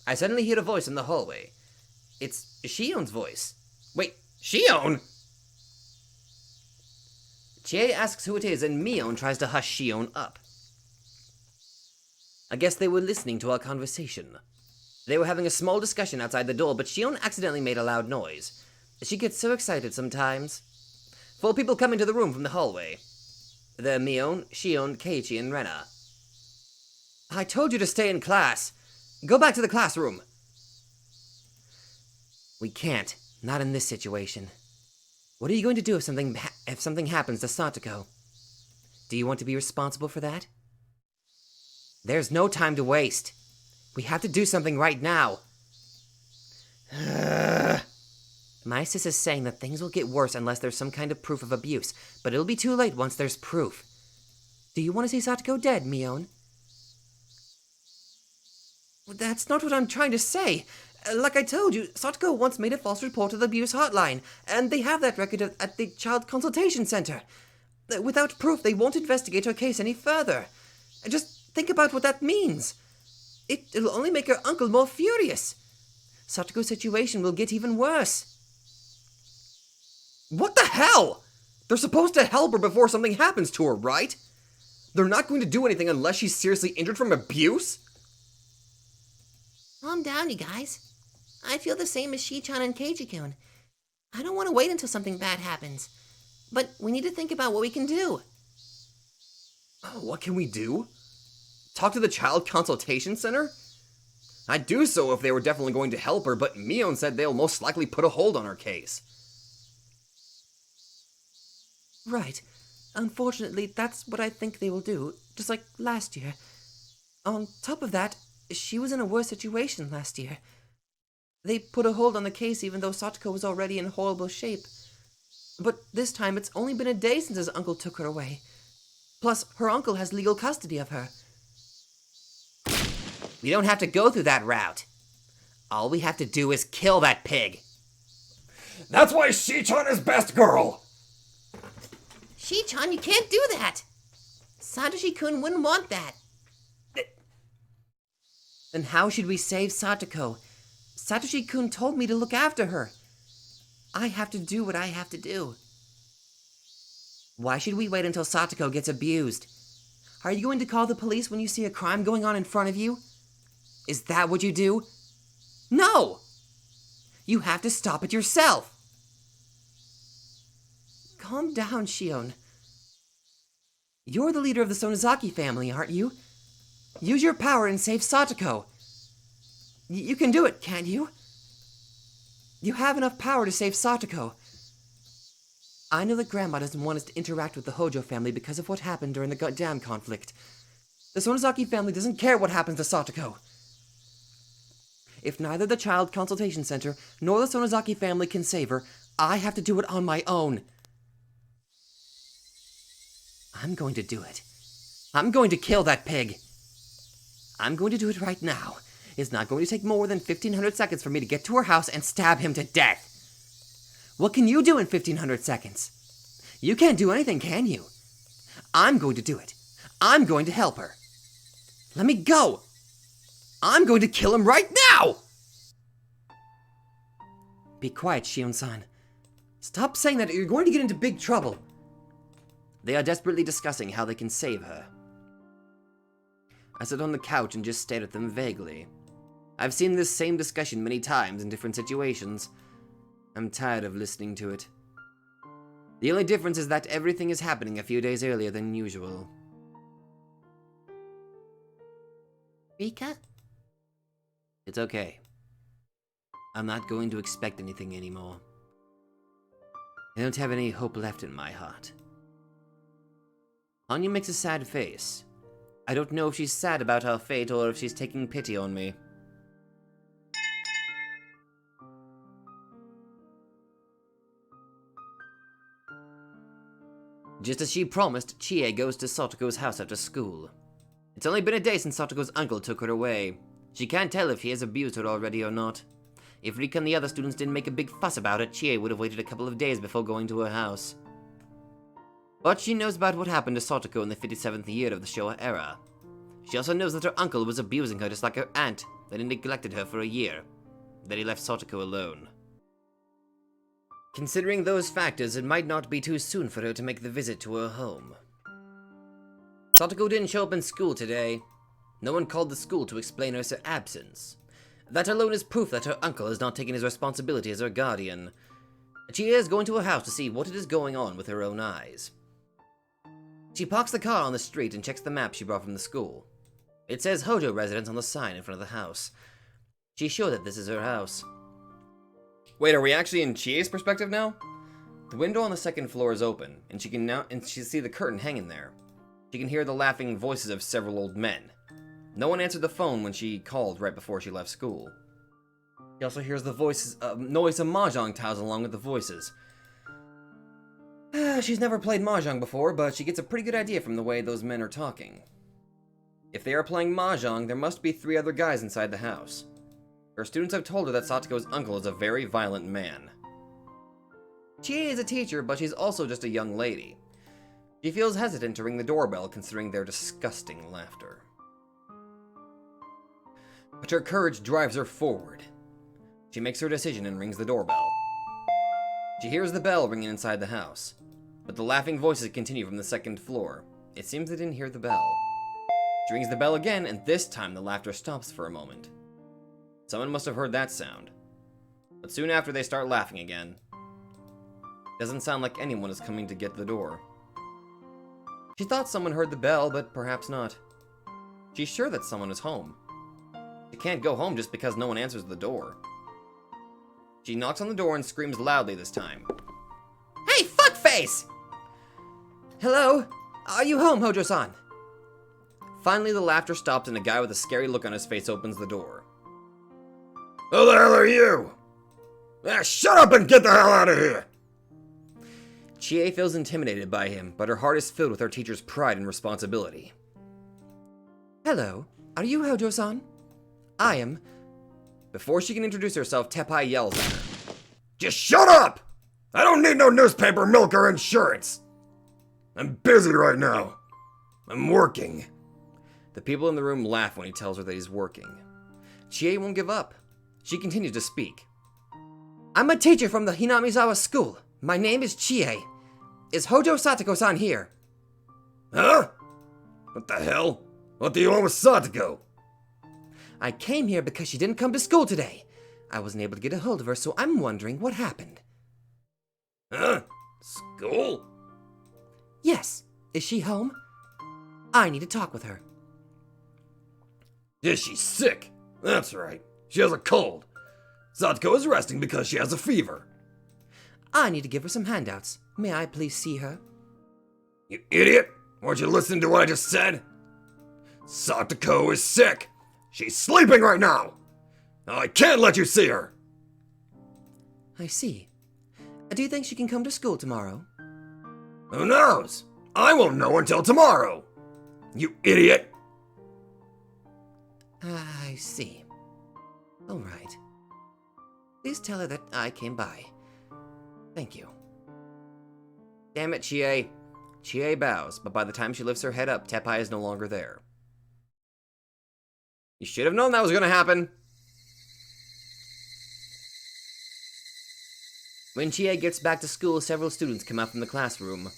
I suddenly hear a voice in the hallway. It's Shion's voice. Wait, Shion? Chie asks who it is, and Mion tries to hush Shion up. I guess they were listening to our conversation. They were having a small discussion outside the door, but Shion accidentally made a loud noise. She gets so excited sometimes. 4 people come into the room from the hallway. They're Mion, Shion, Keiichi, and Rena. I told you to stay in class. Go back to the classroom. We can't. Not in this situation. What are you going to do if something happens to Satoko? Do you want to be responsible for that? There's no time to waste. We have to do something right now. My sis is saying that things will get worse unless there's some kind of proof of abuse, but it'll be too late once there's proof. Do you want to see Satoko dead, Mion? That's not what I'm trying to say. Like I told you, Satoko once made a false report to the abuse hotline, and they have that record at the Child Consultation Center. Without proof, they won't investigate her case any further. Just think about what that means. It'll only make her uncle more furious. Satoko's situation will get even worse. What the hell? They're supposed to help her before something happens to her, right? They're not going to do anything unless she's seriously injured from abuse? Calm down, you guys. I feel the same as Shi-chan and Keiji-kun. I don't want to wait until something bad happens. But we need to think about what we can do. What can we do? Talk to the Child Consultation Center? I'd do so if they were definitely going to help her, but Mion said they'll most likely put a hold on her case. Right. Unfortunately, that's what I think they will do, just like last year. On top of that, she was in a worse situation last year. They put a hold on the case even though Satoko was already in horrible shape. But this time it's only been a day since his uncle took her away. Plus, her uncle has legal custody of her. We don't have to go through that route. All we have to do is kill that pig. That's why Shi-chan is best girl! Shi-chan, you can't do that! Satoshi-kun wouldn't want that. Then how should we save Satoko? Satoshi-kun told me to look after her. I have to do what I have to do. Why should we wait until Satoko gets abused? Are you going to call the police when you see a crime going on in front of you? Is that what you do? No! You have to stop it yourself. Calm down, Shion. You're the leader of the Sonozaki family, aren't you? Use your power and save Satoko. You can do it, can't you? You have enough power to save Satoko. I know that Grandma doesn't want us to interact with the Hojo family because of what happened during the dam conflict. The Sonozaki family doesn't care what happens to Satoko. If neither the Child Consultation Center nor the Sonozaki family can save her, I have to do it on my own. I'm going to do it. I'm going to kill that pig. I'm going to do it right now. It's not going to take more than 1,500 seconds for me to get to her house and stab him to death. What can you do in 1,500 seconds? You can't do anything, can you? I'm going to do it. I'm going to help her. Let me go. I'm going to kill him right now! Be quiet, Shion-san. Stop saying that or you're going to get into big trouble. They are desperately discussing how they can save her. I sit on the couch and just stare at them vaguely. I've seen this same discussion many times in different situations. I'm tired of listening to it. The only difference is that everything is happening a few days earlier than usual. Rika? It's okay. I'm not going to expect anything anymore. I don't have any hope left in my heart. Anya makes a sad face. I don't know if she's sad about our fate or if she's taking pity on me. Just as she promised, Chie goes to Satoko's house after school. It's only been a day since Satoko's uncle took her away. She can't tell if he has abused her already or not. If Rika and the other students didn't make a big fuss about it, Chie would have waited a couple of days before going to her house. But she knows about what happened to Satoko in the 57th year of the Showa era. She also knows that her uncle was abusing her just like her aunt, that he neglected her for a year, that he left Satoko alone. Considering those factors, it might not be too soon for her to make the visit to her home. Satoko didn't show up in school today. No one called the school to explain her absence. That alone is proof that her uncle has not taken his responsibility as her guardian. She is going to her house to see what it is going on with her own eyes. She parks the car on the street and checks the map she brought from the school. It says Hojo residence on the sign in front of the house. She's sure that this is her house. Wait, are we actually in Chie's perspective now? The window on the second floor is open, and she can see the curtain hanging there. She can hear the laughing voices of several old men. No one answered the phone when she called right before she left school. She also hears the noise of mahjong tiles along with the voices. She's never played mahjong before, but she gets a pretty good idea from the way those men are talking. If they are playing mahjong, there must be 3 other guys inside the house. Her students have told her that Satoko's uncle is a very violent man. Chie is a teacher, but she's also just a young lady. She feels hesitant to ring the doorbell considering their disgusting laughter. But her courage drives her forward. She makes her decision and rings the doorbell. She hears the bell ringing inside the house, but the laughing voices continue from the second floor. It seems they didn't hear the bell. She rings the bell again, and this time the laughter stops for a moment. Someone must have heard that sound. But soon after they start laughing again. Doesn't sound like anyone is coming to get the door. She thought someone heard the bell, but perhaps not. She's sure that someone is home. She can't go home just because no one answers the door. She knocks on the door and screams loudly this time. Hey, fuckface! Hello? Are you home, Hojo-san? Finally, the laughter stops and a guy with a scary look on his face opens the door. Who the hell are you? Shut up and get the hell out of here! Chie feels intimidated by him, but her heart is filled with her teacher's pride and responsibility. Hello, are you Hojo-san? I am. Before she can introduce herself, Tepai yells at her. Just shut up! I don't need no newspaper, milk, or insurance. I'm busy right now. I'm working. The people in the room laugh when he tells her that he's working. Chie won't give up. She continues to speak. I'm a teacher from the Hinamizawa school. My name is Chie. Is Hojo Satoko-san here? Huh? What the hell? What do you want with Satoko? I came here because she didn't come to school today. I wasn't able to get a hold of her, so I'm wondering what happened. Huh? School? Yes. Is she home? I need to talk with her. Is she sick? That's right. She has a cold. Satoko is resting because she has a fever. I need to give her some handouts. May I please see her? You idiot! Weren't you listening to what I just said? Satoko is sick. She's sleeping right now. Now I can't let you see her. I see. Do you think she can come to school tomorrow? Who knows? I won't know until tomorrow. You idiot! I see. All right. Please tell her that I came by. Thank you. Damn it, Chie. Chie bows, but by the time she lifts her head up, Tepai is no longer there. You should have known that was going to happen. When Chie gets back to school, several students come out from the classroom.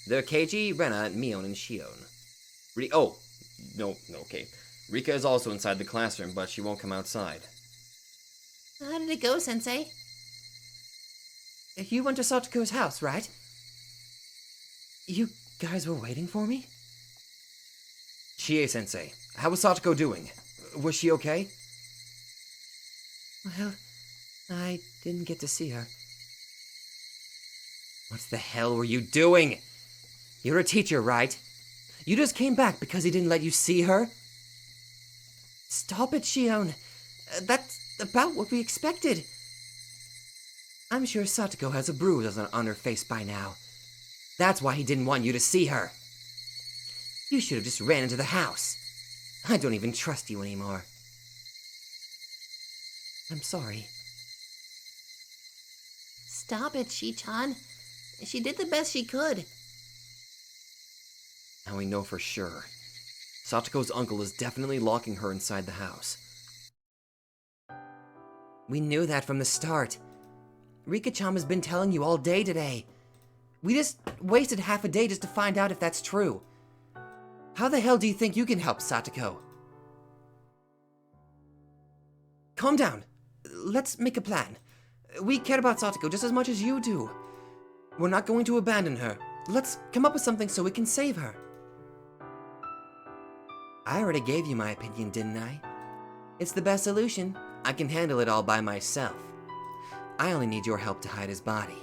They're Keiji, Rena, Mion, and Shion. Okay. Rika is also inside the classroom, but she won't come outside. How did it go, Sensei? You went to Satoko's house, right? You guys were waiting for me? Chie-sensei, how was Satoko doing? Was she okay? Well, I didn't get to see her. What the hell were you doing? You're a teacher, right? You just came back because he didn't let you see her? Stop it, Shion. That's about what we expected. I'm sure Satoko has a bruise on her face by now. That's why he didn't want you to see her. You should have just ran into the house. I don't even trust you anymore. I'm sorry. Stop it, Shi-chan. She did the best she could. Now we know for sure. Satoko's uncle is definitely locking her inside the house. We knew that from the start. Rika-chan has been telling you all day today. We just wasted half a day just to find out if that's true. How the hell do you think you can help Satoko? Calm down. Let's make a plan. We care about Satoko just as much as you do. We're not going to abandon her. Let's come up with something so we can save her. I already gave you my opinion, didn't I? It's the best solution. I can handle it all by myself. I only need your help to hide his body.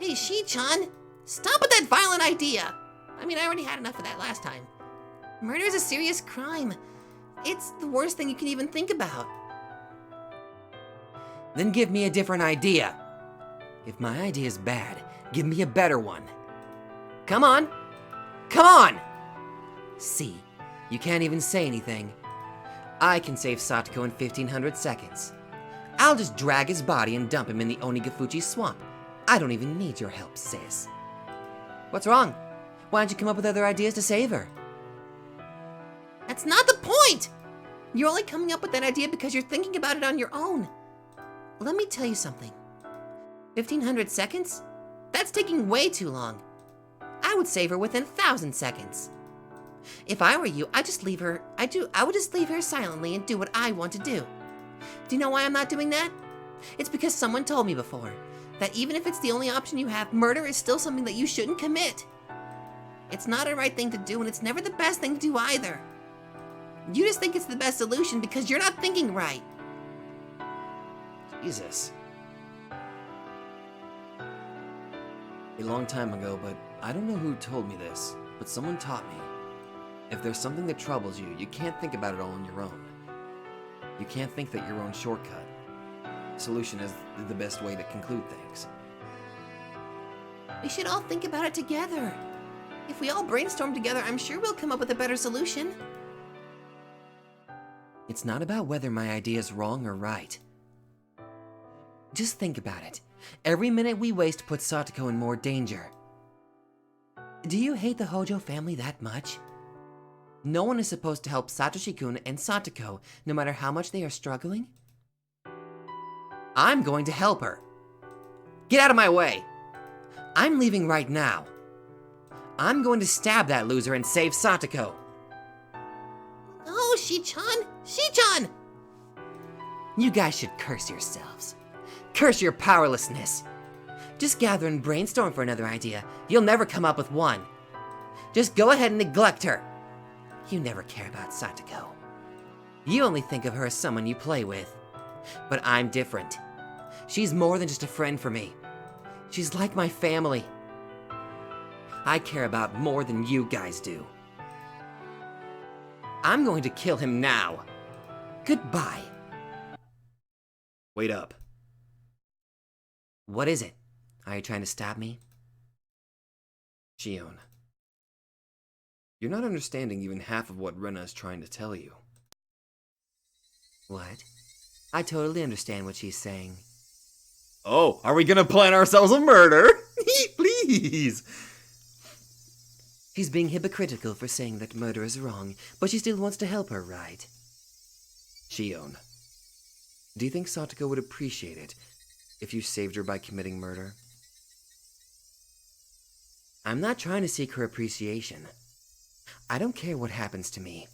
Hey, Shi-chan, stop with that violent idea. I mean, I already had enough of that last time. Murder is a serious crime. It's the worst thing you can even think about. Then give me a different idea. If my idea is bad, give me a better one. Come on! Come on! See, you can't even say anything. I can save Satoko in 1500 seconds. I'll just drag his body and dump him in the Onigafuchi swamp. I don't even need your help, sis. What's wrong? Why don't you come up with other ideas to save her? That's not the point! You're only coming up with that idea because you're thinking about it on your own. Let me tell you something. 1500 seconds? That's taking way too long. I would save her within 1000 seconds. If I were you, I would just leave her silently and do what I want to do. Do you know why I'm not doing that? It's because someone told me before that even if it's the only option you have, murder is still something that you shouldn't commit. It's not a right thing to do, and it's never the best thing to do either. You just think it's the best solution because you're not thinking right. Jesus. A long time ago, but I don't know who told me this, but someone taught me. If there's something that troubles you, you can't think about it all on your own. You can't think that your own shortcut. Solution is the best way to conclude things. We should all think about it together. If we all brainstorm together, I'm sure we'll come up with a better solution. It's not about whether my idea is wrong or right. Just think about it. Every minute we waste puts Satoko in more danger. Do you hate the Hojo family that much? No one is supposed to help Satoshi-kun and Satoko, no matter how much they are struggling? I'm going to help her. Get out of my way. I'm leaving right now. I'm going to stab that loser and save Satoko. Oh, Shi-chan! Shi-chan! You guys should curse yourselves. Curse your powerlessness. Just gather and brainstorm for another idea. You'll never come up with one. Just go ahead and neglect her. You never care about Satoko. You only think of her as someone you play with. But I'm different. She's more than just a friend for me. She's like my family. I care about more than you guys do. I'm going to kill him now. Goodbye. Wait up. What is it? Are you trying to stab me? Shion. You're not understanding even half of what Rena is trying to tell you. What? I totally understand what she's saying. Oh, are we gonna plan ourselves a murder? Please! She's being hypocritical for saying that murder is wrong, but she still wants to help her, right? Shion, do you think Satoko would appreciate it if you saved her by committing murder? I'm not trying to seek her appreciation. I don't care what happens to me.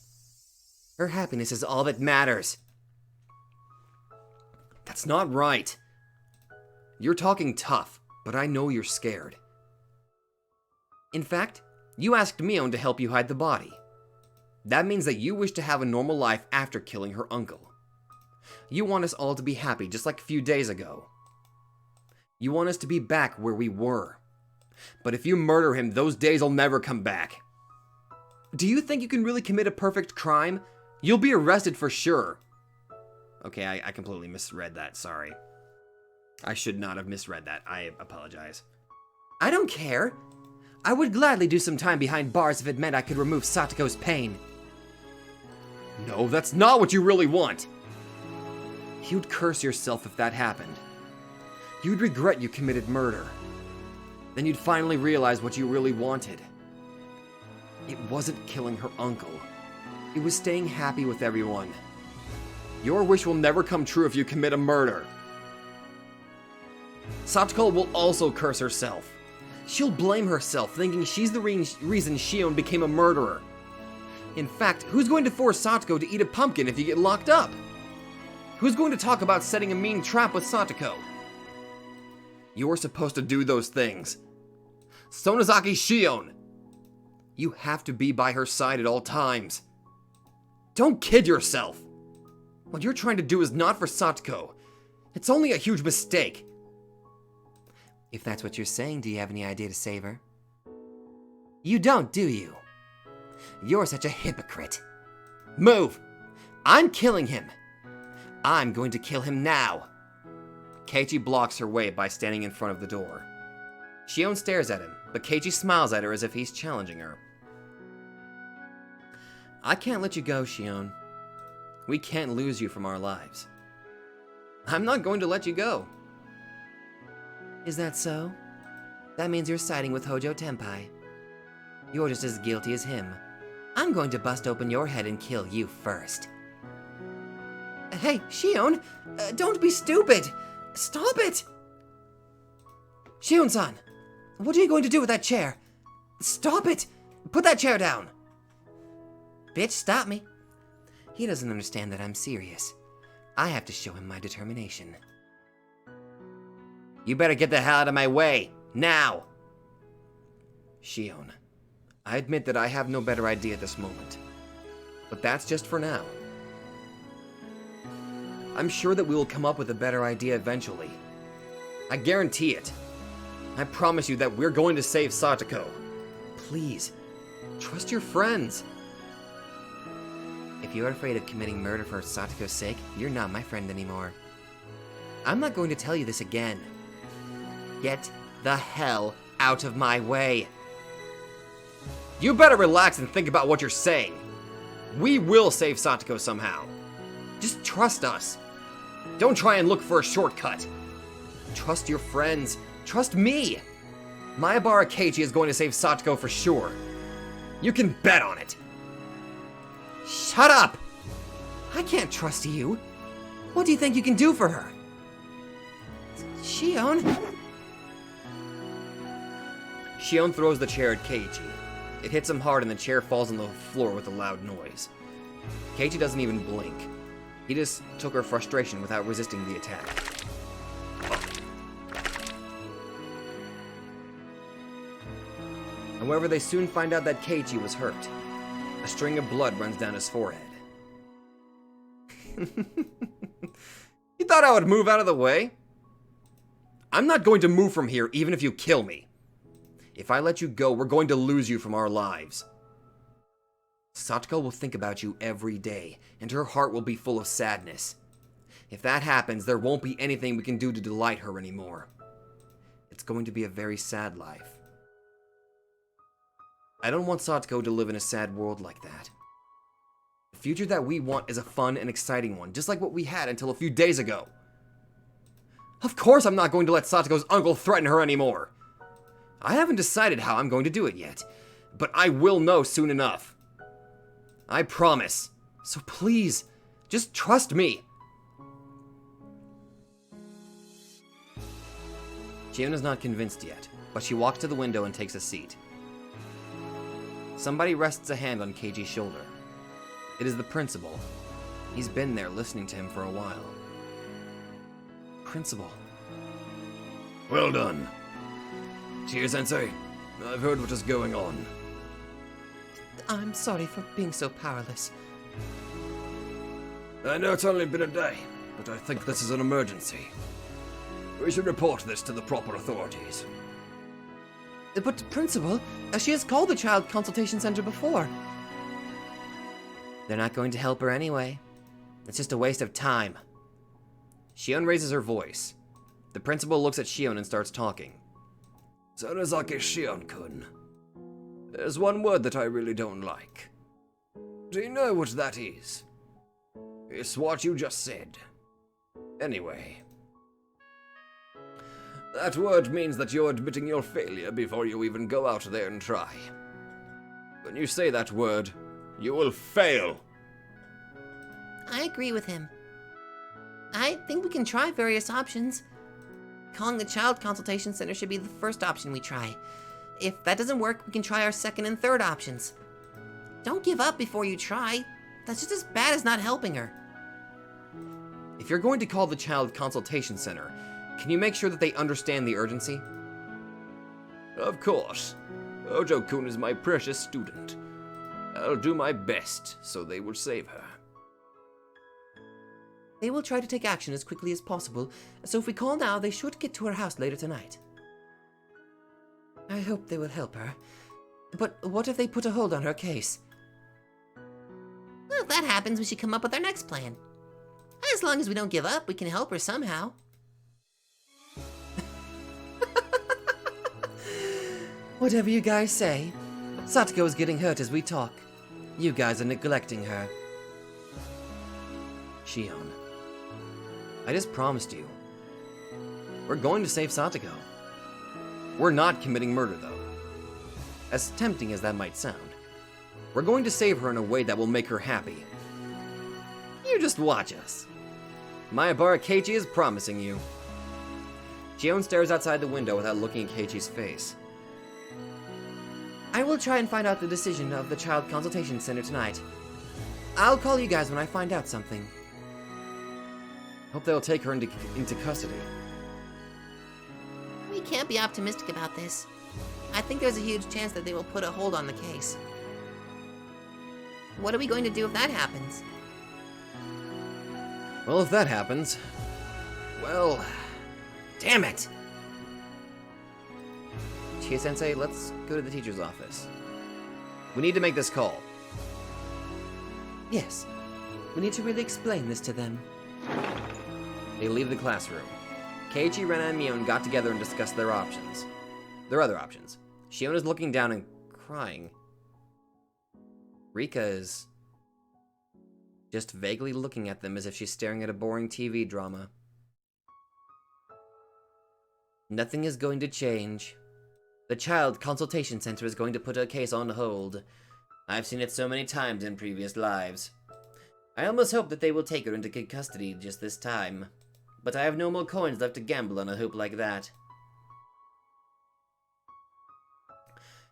Her happiness is all that matters. That's not right. You're talking tough, but I know you're scared. In fact, you asked Mion to help you hide the body. That means that you wish to have a normal life after killing her uncle. You want us all to be happy, just like a few days ago. You want us to be back where we were. But if you murder him, those days will never come back. Do you think you can really commit a perfect crime? You'll be arrested for sure. Okay, I completely misread that, sorry. I should not have misread that, I apologize. I don't care. I would gladly do some time behind bars if it meant I could remove Satoko's pain. No, that's not what you really want. You'd curse yourself if that happened. You'd regret you committed murder. Then you'd finally realize what you really wanted. It wasn't killing her uncle. It was staying happy with everyone. Your wish will never come true if you commit a murder. Satoko will also curse herself. She'll blame herself, thinking she's the reason Shion became a murderer. In fact, who's going to force Satoko to eat a pumpkin if you get locked up? Who's going to talk about setting a mean trap with Satoko? You're supposed to do those things. Sonozaki Shion! You have to be by her side at all times. Don't kid yourself! What you're trying to do is not for Satoko. It's only a huge mistake. If that's what you're saying, do you have any idea to save her? You don't, do you? You're such a hypocrite. Move! I'm killing him! I'm going to kill him now! Keiichi blocks her way by standing in front of the door. Shion stares at him, but Keiichi smiles at her as if he's challenging her. I can't let you go, Shion. We can't lose you from our lives. I'm not going to let you go. Is that so? That means you're siding with Hojo Tenpai. You're just as guilty as him. I'm going to bust open your head and kill you first. Hey, Shion! Don't be stupid! Stop it! Shion-san! What are you going to do with that chair? Stop it! Put that chair down! Bitch, stop me. He doesn't understand that I'm serious. I have to show him my determination. You better get the hell out of my way, now! Shion, I admit that I have no better idea at this moment. But that's just for now. I'm sure that we will come up with a better idea eventually. I guarantee it. I promise you that we're going to save Satoko. Please, trust your friends. If you're afraid of committing murder for Satoko's sake, you're not my friend anymore. I'm not going to tell you this again. Get the hell out of my way. You better relax and think about what you're saying. We will save Satoko somehow. Just trust us. Don't try and look for a shortcut. Trust your friends. Trust me. Maebara Keiichi is going to save Satoko for sure. You can bet on it. Shut up! I can't trust you. What do you think you can do for her? Shion? Shion throws the chair at Keiichi. It hits him hard and the chair falls on the floor with a loud noise. Keiichi doesn't even blink. He just took her frustration without resisting the attack. However, they soon find out that Keiichi was hurt. A string of blood runs down his forehead. You thought I would move out of the way? I'm not going to move from here even if you kill me. If I let you go, we're going to lose you from our lives. Satoko will think about you every day, and her heart will be full of sadness. If that happens, there won't be anything we can do to delight her anymore. It's going to be a very sad life. I don't want Satoko to live in a sad world like that. The future that we want is a fun and exciting one, just like what we had until a few days ago. Of course I'm not going to let Satoko's uncle threaten her anymore. I haven't decided how I'm going to do it yet, but I will know soon enough. I promise. So please, just trust me. Shion is not convinced yet, but she walks to the window and takes a seat. Somebody rests a hand on Keiichi's shoulder. It is the principal. He's been there listening to him for a while. Principal. Well done. Chie-sensei, I've heard what is going on. I'm sorry for being so powerless. I know it's only been a day, but I think this is an emergency. We should report this to the proper authorities. But, Principal, she has called the Child Consultation Center before. They're not going to help her anyway. It's just a waste of time. Shion raises her voice. The principal looks at Shion and starts talking. Sonozaki Shion-kun, there's one word that I really don't like. Do you know what that is? It's what you just said. Anyway, that word means that you're admitting your failure before you even go out there and try. When you say that word, you will fail. I agree with him. I think we can try various options. Calling the Child Consultation Center should be the first option we try. If that doesn't work, we can try our second and third options. Don't give up before you try. That's just as bad as not helping her. If you're going to call the Child Consultation Center, can you make sure that they understand the urgency? Of course. Ojo-kun is my precious student. I'll do my best so they will save her. They will try to take action as quickly as possible, so if we call now, they should get to her house later tonight. I hope they will help her. But what if they put a hold on her case? Well, if that happens, we should come up with our next plan. As long as we don't give up, we can help her somehow. Whatever you guys say. Satoko is getting hurt as we talk. You guys are neglecting her. Shion, I just promised you. We're going to save Satoko. We're not committing murder, though. As tempting as that might sound, we're going to save her in a way that will make her happy. You just watch us. Mayabara Keiichi is promising you. Shion stares outside the window without looking at Keiichi's face. I will try and find out the decision of the Child Consultation Center tonight. I'll call you guys when I find out something. Hope they'll take her into custody. We can't be optimistic about this. I think there's a huge chance that they will put a hold on the case. What are we going to do if that happens? Well, if that happens... well... damn it! Chie-sensei, let's go to the teacher's office. We need to make this call. Yes. We need to really explain this to them. They leave the classroom. Keiichi, Rena, and Mion got together and discussed their options. Their other options. Shion is looking down and crying. Rika is just vaguely looking at them as if she's staring at a boring TV drama. Nothing is going to change. The Child Consultation Center is going to put her case on hold. I've seen it so many times in previous lives. I almost hope that they will take her into custody just this time. But I have no more coins left to gamble on a hope like that.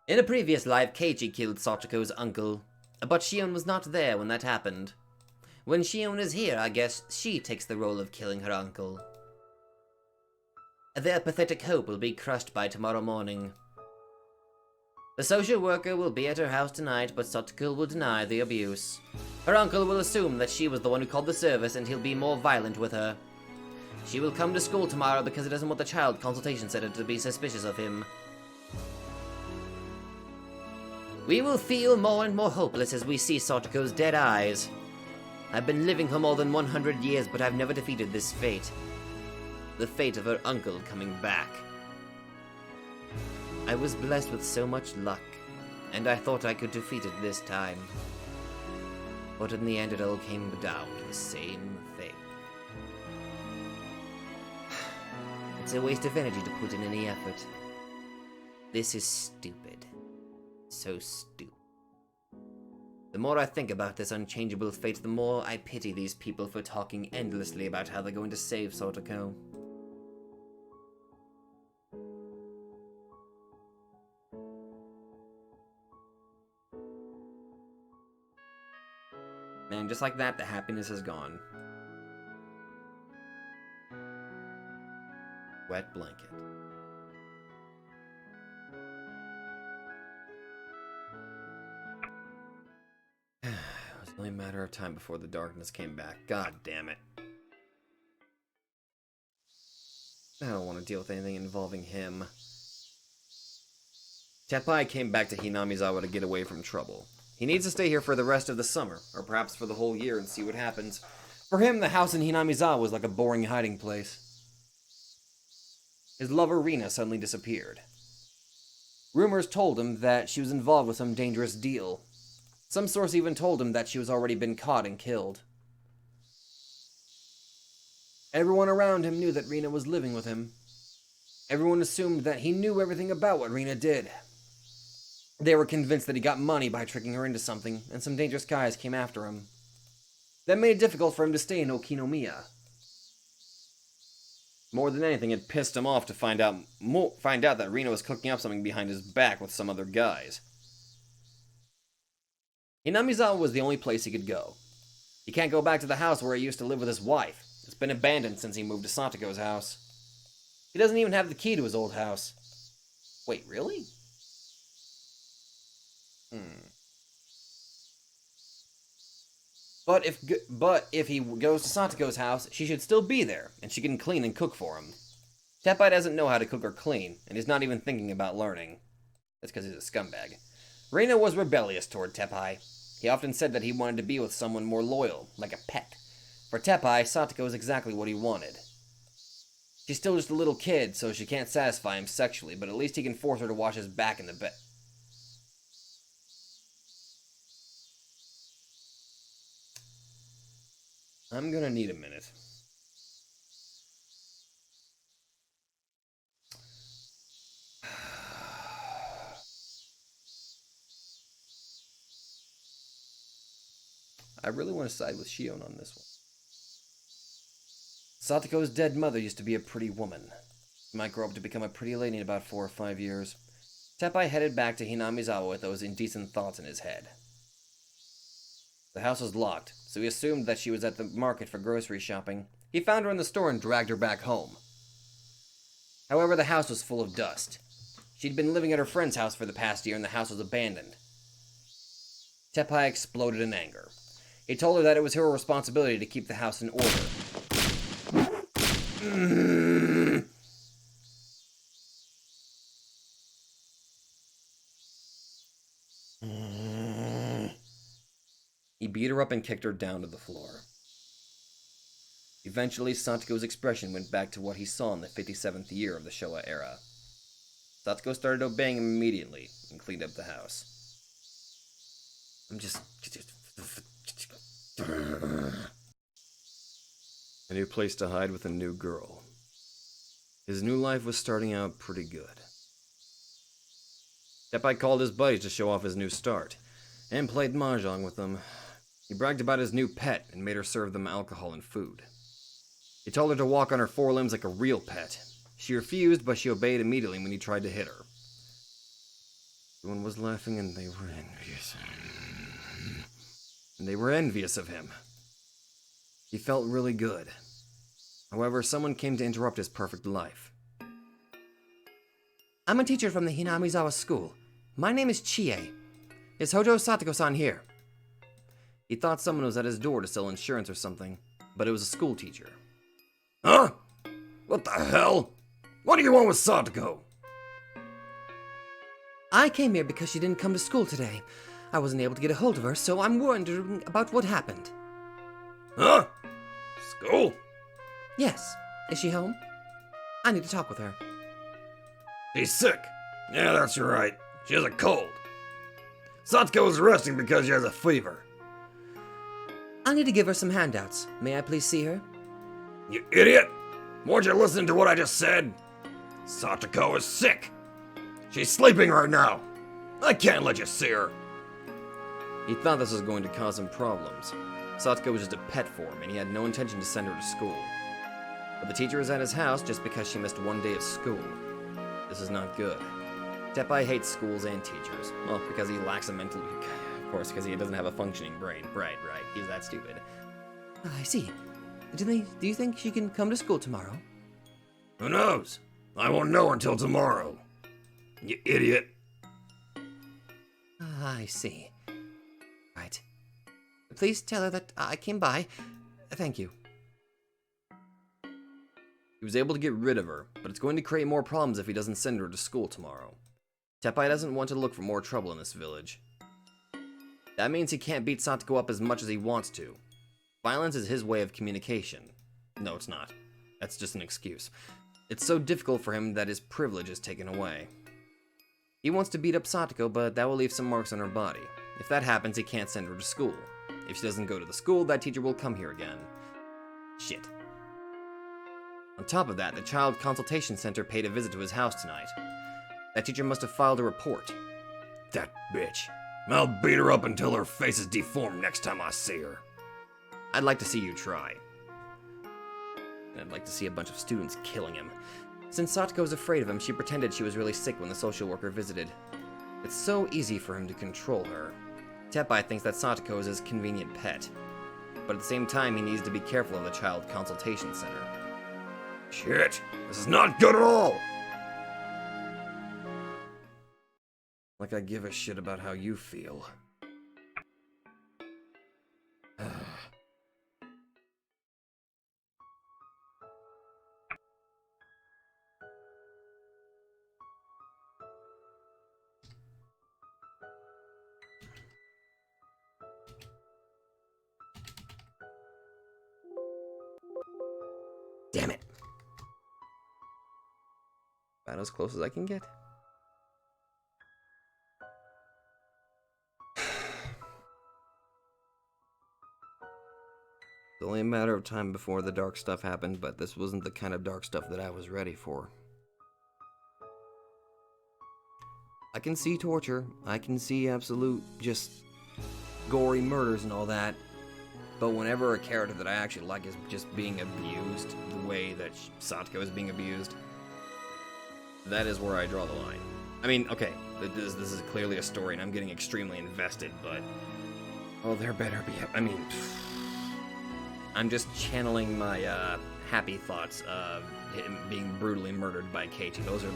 In a previous life, Keiichi killed Satoko's uncle, but Shion was not there when that happened. When Shion is here, I guess she takes the role of killing her uncle. Their pathetic hope will be crushed by tomorrow morning. The social worker will be at her house tonight, but Satoko will deny the abuse. Her uncle will assume that she was the one who called the service, and he'll be more violent with her. She will come to school tomorrow because he doesn't want the Child Consultation Center to be suspicious of him. We will feel more and more hopeless as we see Satoko's dead eyes. I've been living for more than 100 years, but I've never defeated this fate. The fate of her uncle coming back. I was blessed with so much luck, and I thought I could defeat it this time. But in the end, it all came down to the same thing. It's a waste of energy to put in any effort. This is stupid. So stupid. The more I think about this unchangeable fate, the more I pity these people for talking endlessly about how they're going to save Satoko. Man, just like that, the happiness is gone. Wet blanket. It's only a matter of time before the darkness came back. God damn it. I don't want to deal with anything involving him. Tepai came back to Hinamizawa to get away from trouble. He needs to stay here for the rest of the summer, or perhaps for the whole year and see what happens. For him, the house in Hinamizawa was like a boring hiding place. His lover Rina suddenly disappeared. Rumors told him that she was involved with some dangerous deal. Some source even told him that she was already been caught and killed. Everyone around him knew that Rina was living with him. Everyone assumed that he knew everything about what Rina did. They were convinced that he got money by tricking her into something, and some dangerous guys came after him. That made it difficult for him to stay in Okinomiya. More than anything, it pissed him off to find out that Rina was cooking up something behind his back with some other guys. Hinamizawa was the only place he could go. He can't go back to the house where he used to live with his wife. It's been abandoned since he moved to Satoko's house. He doesn't even have the key to his old house. Wait, really? But if he goes to Satoko's house, she should still be there, and she can clean and cook for him. Tepai doesn't know how to cook or clean, and he's not even thinking about learning. That's because he's a scumbag. Reina was rebellious toward Tepai. He often said that he wanted to be with someone more loyal, like a pet. For Tepai, Satoko is exactly what he wanted. She's still just a little kid, so she can't satisfy him sexually, but at least he can force her to wash his back in the bed. I'm gonna need a minute. I really want to side with Shion on this one. Satoko's dead mother used to be a pretty woman. She might grow up to become a pretty lady in about 4 or 5 years. Tepai headed back to Hinamizawa with those indecent thoughts in his head. The house was locked, so he assumed that she was at the market for grocery shopping. He found her in the store and dragged her back home. However, the house was full of dust. She'd been living at her friend's house for the past year and the house was abandoned. Tepai exploded in anger. He told her that it was her responsibility to keep the house in order. He beat her up and kicked her down to the floor. Eventually, Satoko's expression went back to what he saw in the 57th year of the Showa era. Satoko started obeying him immediately and cleaned up the house. A new place to hide with a new girl. His new life was starting out pretty good. Tepai called his buddies to show off his new start, and played mahjong with them. He bragged about his new pet and made her serve them alcohol and food. He told her to walk on her 4 limbs like a real pet. She refused, but she obeyed immediately when he tried to hit her. Everyone was laughing and they were envious. Of him. He felt really good. However, someone came to interrupt his perfect life. I'm a teacher from the Hinamizawa school. My name is Chie. Is Hojo Satoko-san here? He thought someone was at his door to sell insurance or something, but it was a school teacher. Huh? What the hell? What do you want with Satoko? I came here because she didn't come to school today. I wasn't able to get a hold of her, so I'm wondering about what happened. Huh? School? Yes. Is she home? I need to talk with her. She's sick. Yeah, that's right. She has a cold. Satoko is resting because she has a fever. I need to give her some handouts. May I please see her? You idiot! Weren't you listening to what I just said? Satoko is sick. She's sleeping right now. I can't let you see her. He thought this was going to cause him problems. Satoko was just a pet for him, and he had no intention to send her to school. But the teacher was at his house just because she missed 1 day of school. This is not good. Tepai hates schools and teachers. Well, because he lacks a mental... Of course, because he doesn't have a functioning brain. Right. He's that stupid. I see. Do you think she can come to school tomorrow? Who knows? I won't know until tomorrow. You idiot. I see. Right. Please tell her that I came by. Thank you. He was able to get rid of her, but it's going to create more problems if he doesn't send her to school tomorrow. Tepai doesn't want to look for more trouble in this village. That means he can't beat Satoko up as much as he wants to. Violence is his way of communication. No, it's not. That's just an excuse. It's so difficult for him that his privilege is taken away. He wants to beat up Satoko, but that will leave some marks on her body. If that happens, he can't send her to school. If she doesn't go to the school, that teacher will come here again. Shit. On top of that, the Child Consultation Center paid a visit to his house tonight. That teacher must have filed a report. That bitch. I'll beat her up until her face is deformed next time I see her. I'd like to see you try. And I'd like to see a bunch of students killing him. Since Satoko was afraid of him, she pretended she was really sick when the social worker visited. It's so easy for him to control her. Tepai thinks that Satoko is his convenient pet. But at the same time, he needs to be careful of the Child Consultation Center. Shit, this is not good at all! Like I give a shit about how you feel. Damn it. About as close as I can get. It's only a matter of time before the dark stuff happened, but this wasn't the kind of dark stuff that I was ready for. I can see torture, I can see absolute, just gory murders and all that, but whenever a character that I actually like is just being abused the way that Satoko is being abused, that is where I draw the line. I mean, okay, this is clearly a story and I'm getting extremely invested, but, oh, there better be, I mean, I'm just channeling my happy thoughts of him being brutally murdered by Keiichi. Those are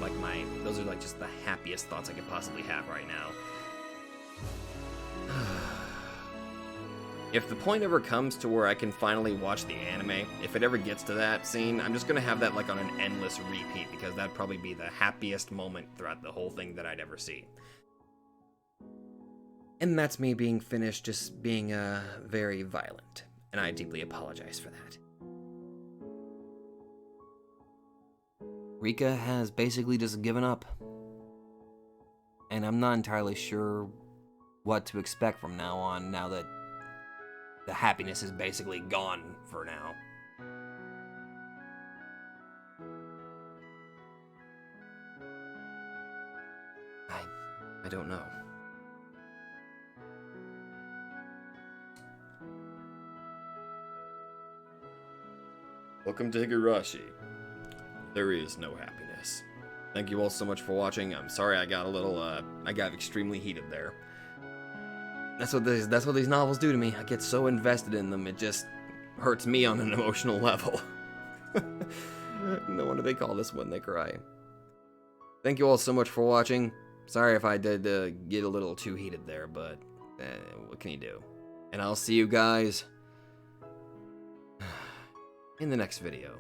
like just the happiest thoughts I could possibly have right now. If the point ever comes to where I can finally watch the anime, if it ever gets to that scene, I'm just gonna have that like on an endless repeat because that'd probably be the happiest moment throughout the whole thing that I'd ever see. And that's me being finished, just being very violent. And I deeply apologize for that. Rika has basically just given up. And I'm not entirely sure what to expect from now on, now that the happiness is basically gone for now. I don't know. Welcome to Higurashi. There is no happiness. Thank you all so much for watching. I'm sorry I got a little, I got extremely heated there. That's what these novels do to me. I get so invested in them, it just hurts me on an emotional level. No wonder they call this When They Cry. Thank you all so much for watching. Sorry if I did get a little too heated there, but what can you do? And I'll see you guys in the next video.